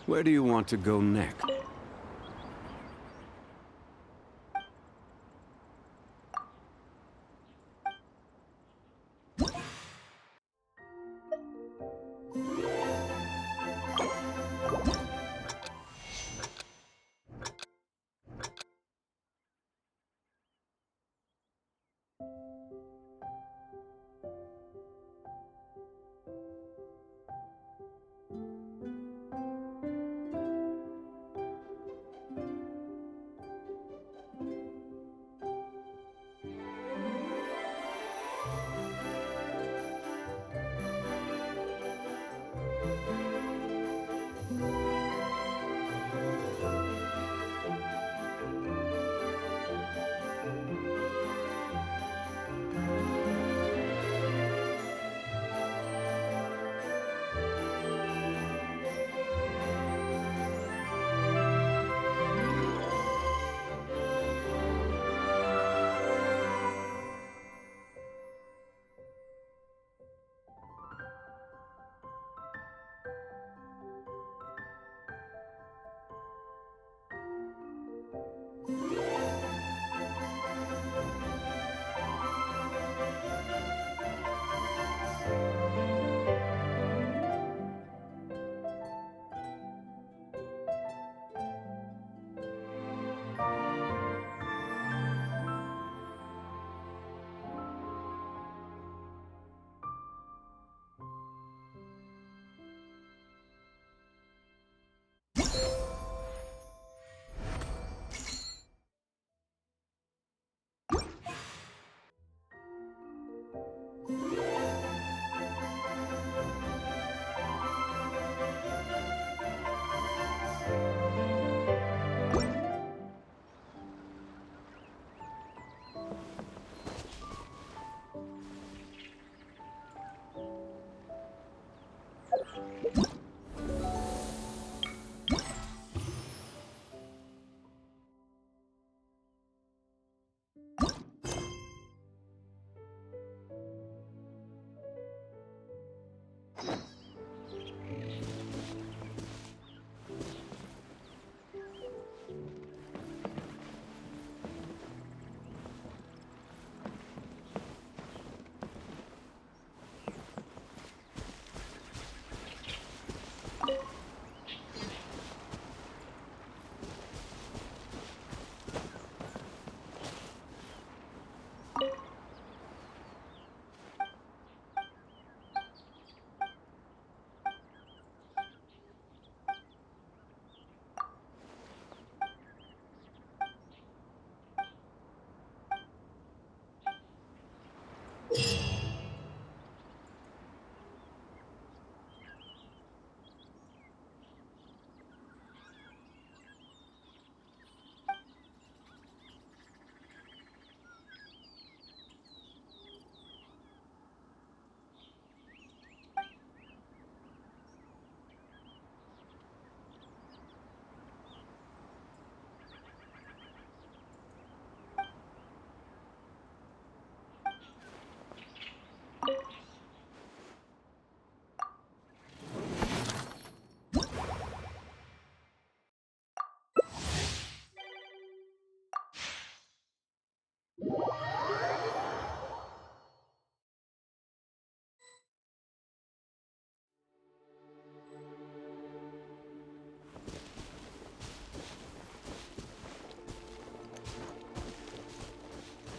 Where do you want to go next?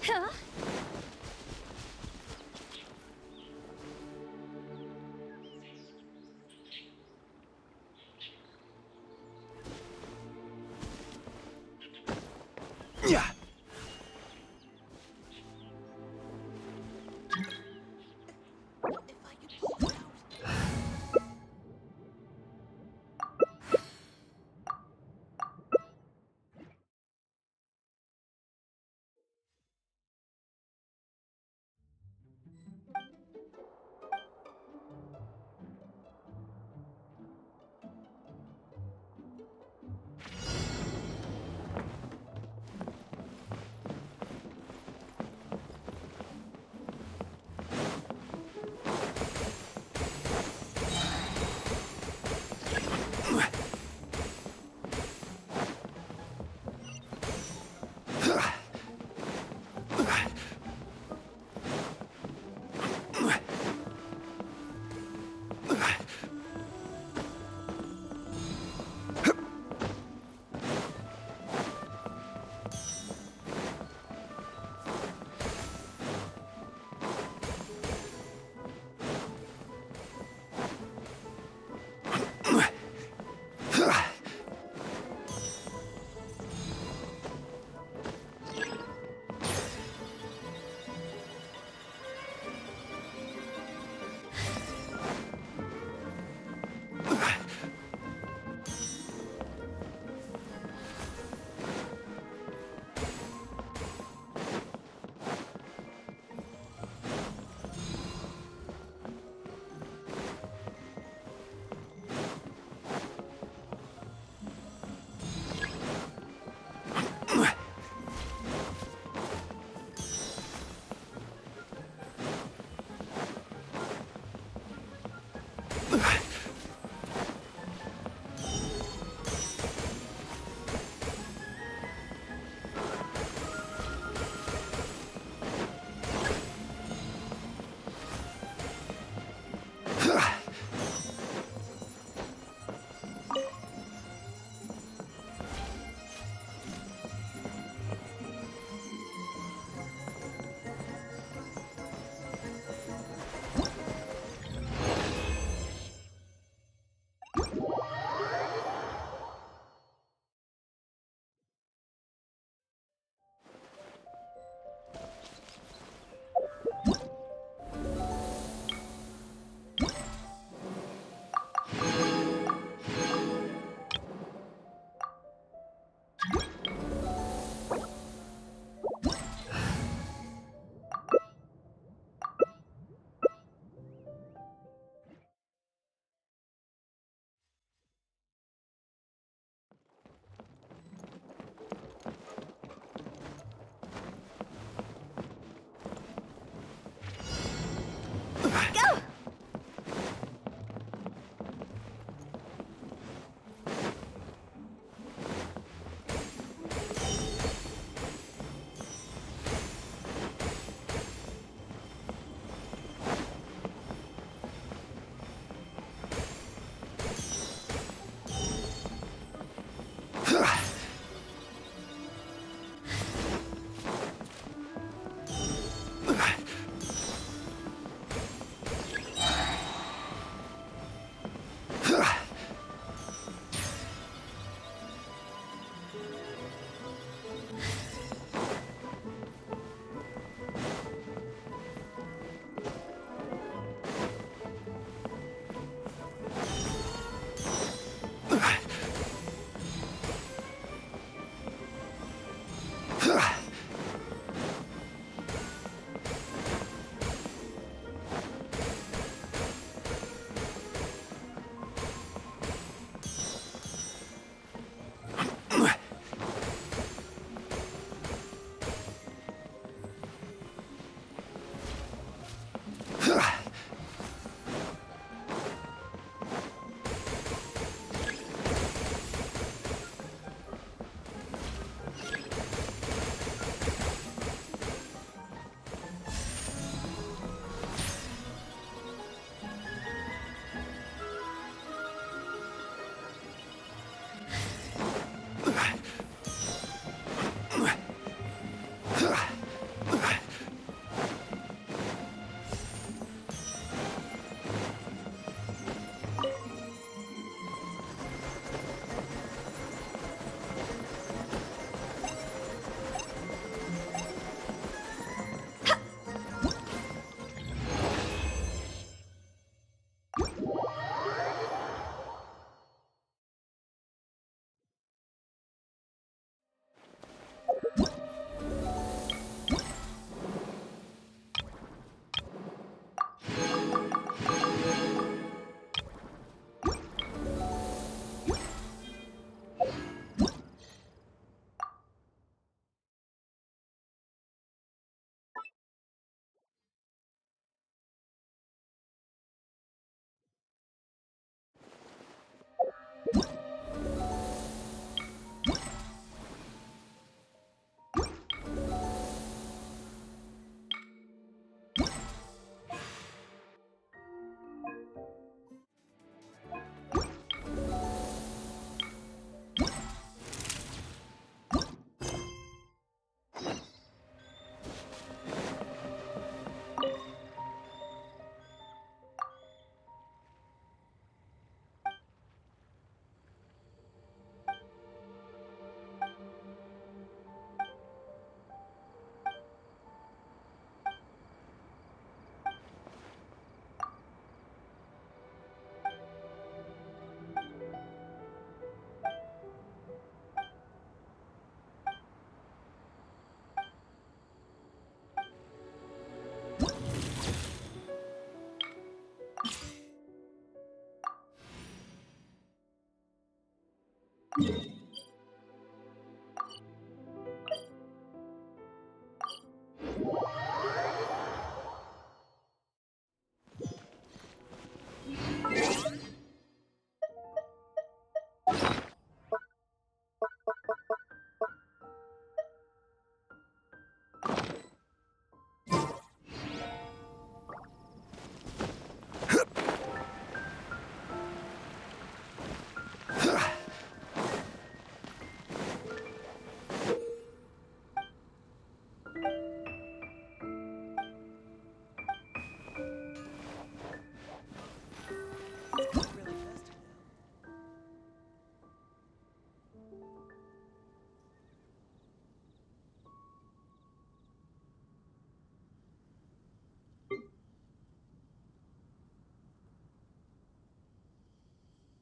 Huh? Yeah.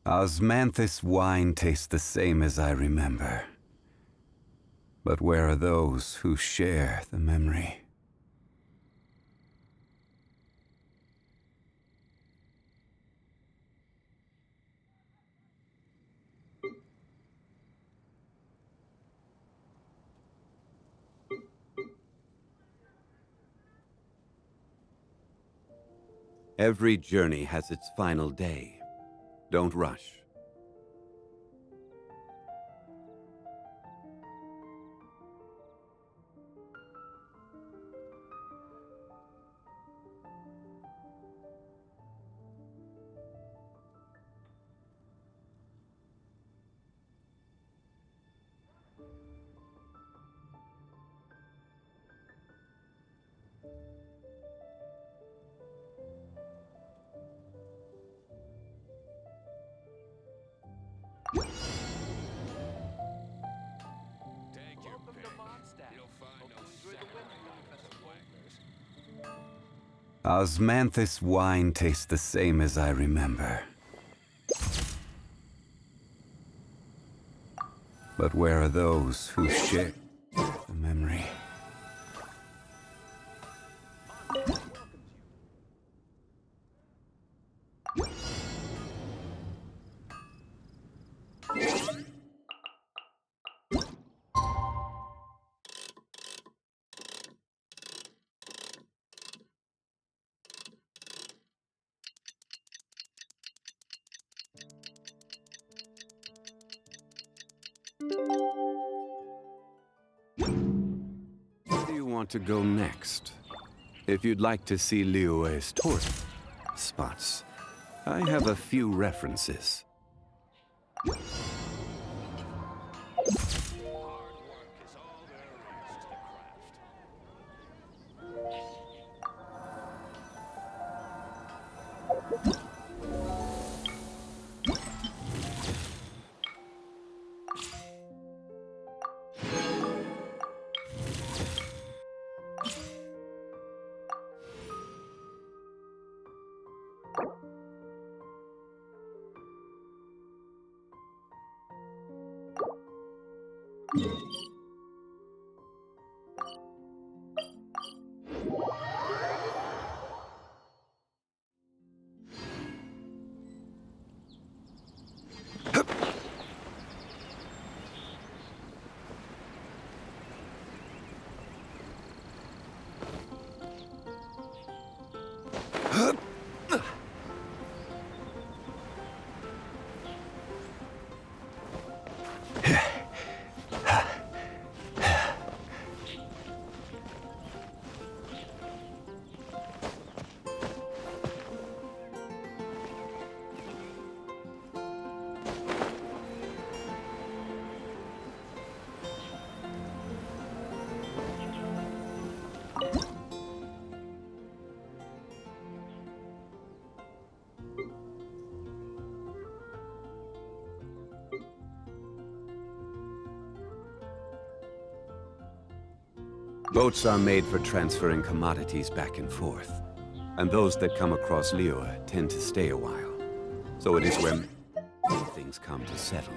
Osmanthus wine tastes the same as I remember. But where are those who share the memory? Every journey has its final day. Don't rush. Osmanthus wine tastes the same as I remember. But where are those who share the memory? Where do you want to go next? If you'd like to see Liyue's tourist spots, I have a few references. Boats are made for transferring commodities back and forth. And those that come across Liyue tend to stay a while. So it is where things come to settle.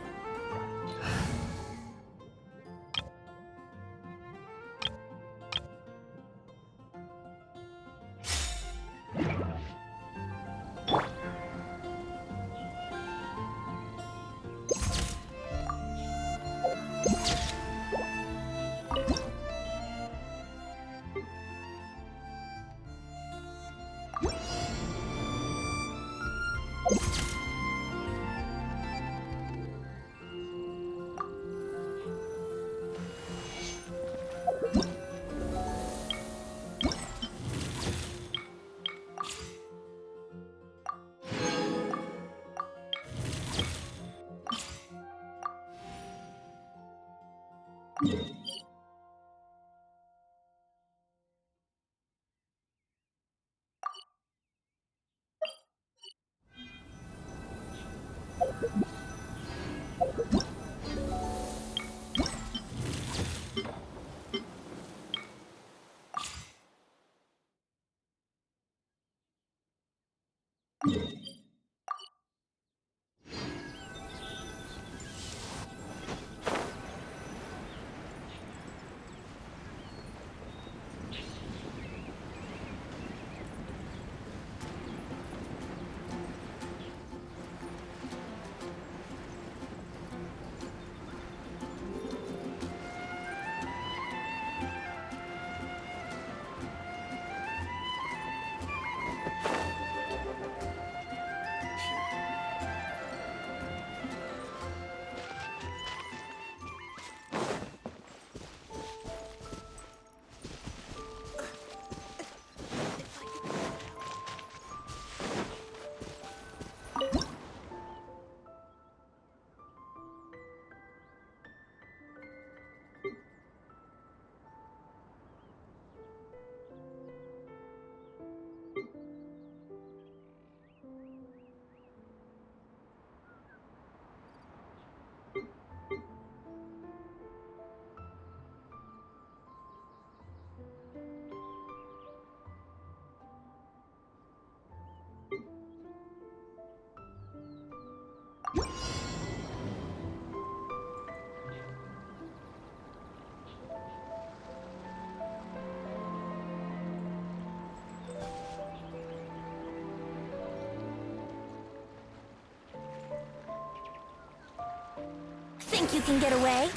Think you can get away?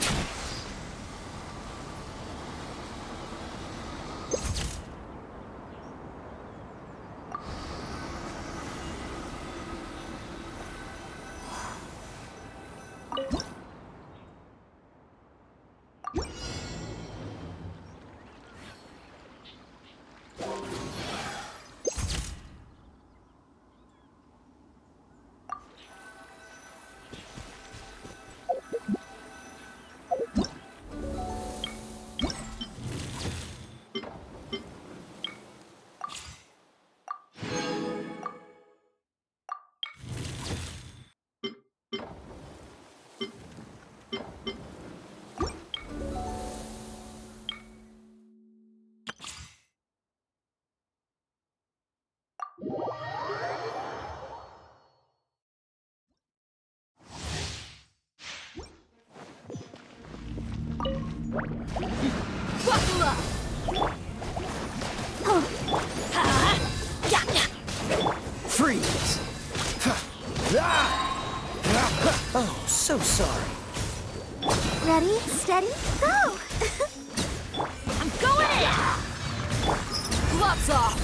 please. Oh, so sorry. Ready, steady, go! I'm going in! Gloves off!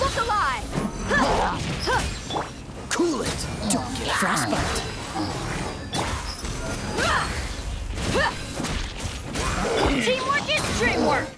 Look alive! Cool it! Don't get frostbite. Teamwork is dreamwork!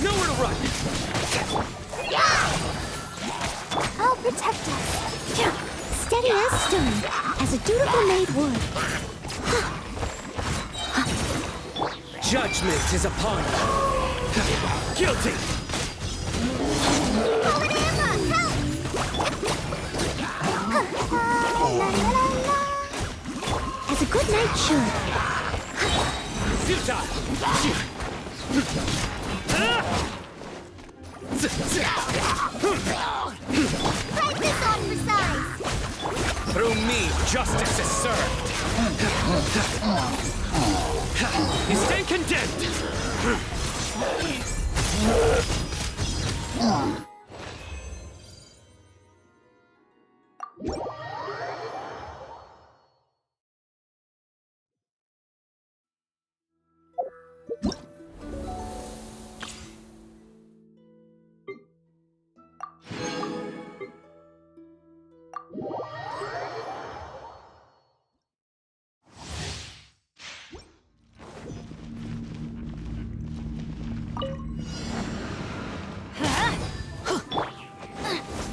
Nowhere to run! I'll protect us. Steady as stone, as a dutiful maid would. Judgment is upon you. Guilty! Calling Emma, help! La, la, la, la. As a good knight should. Futile! Fight this on for size! Through me, justice is served. You stand condemned!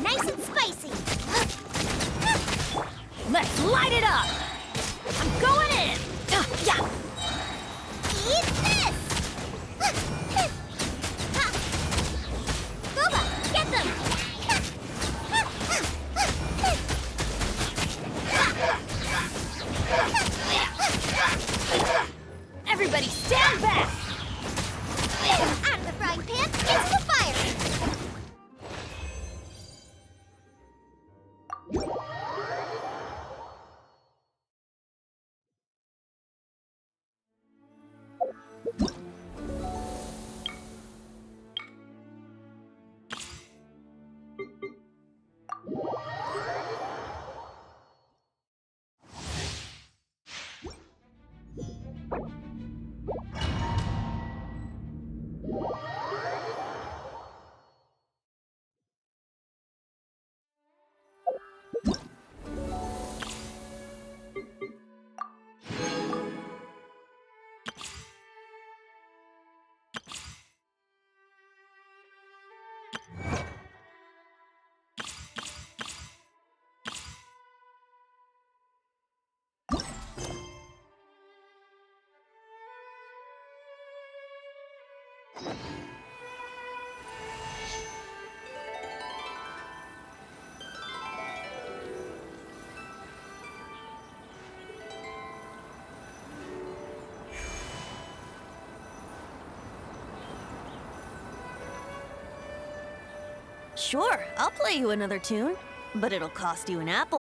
Nice and spicy! Let's light it up! I'm going in! Yeah! Eat this! Gooba, get them! Everybody stand back! Out of the frying pan, into the fire! Sure, I'll play you another tune, but it'll cost you an apple.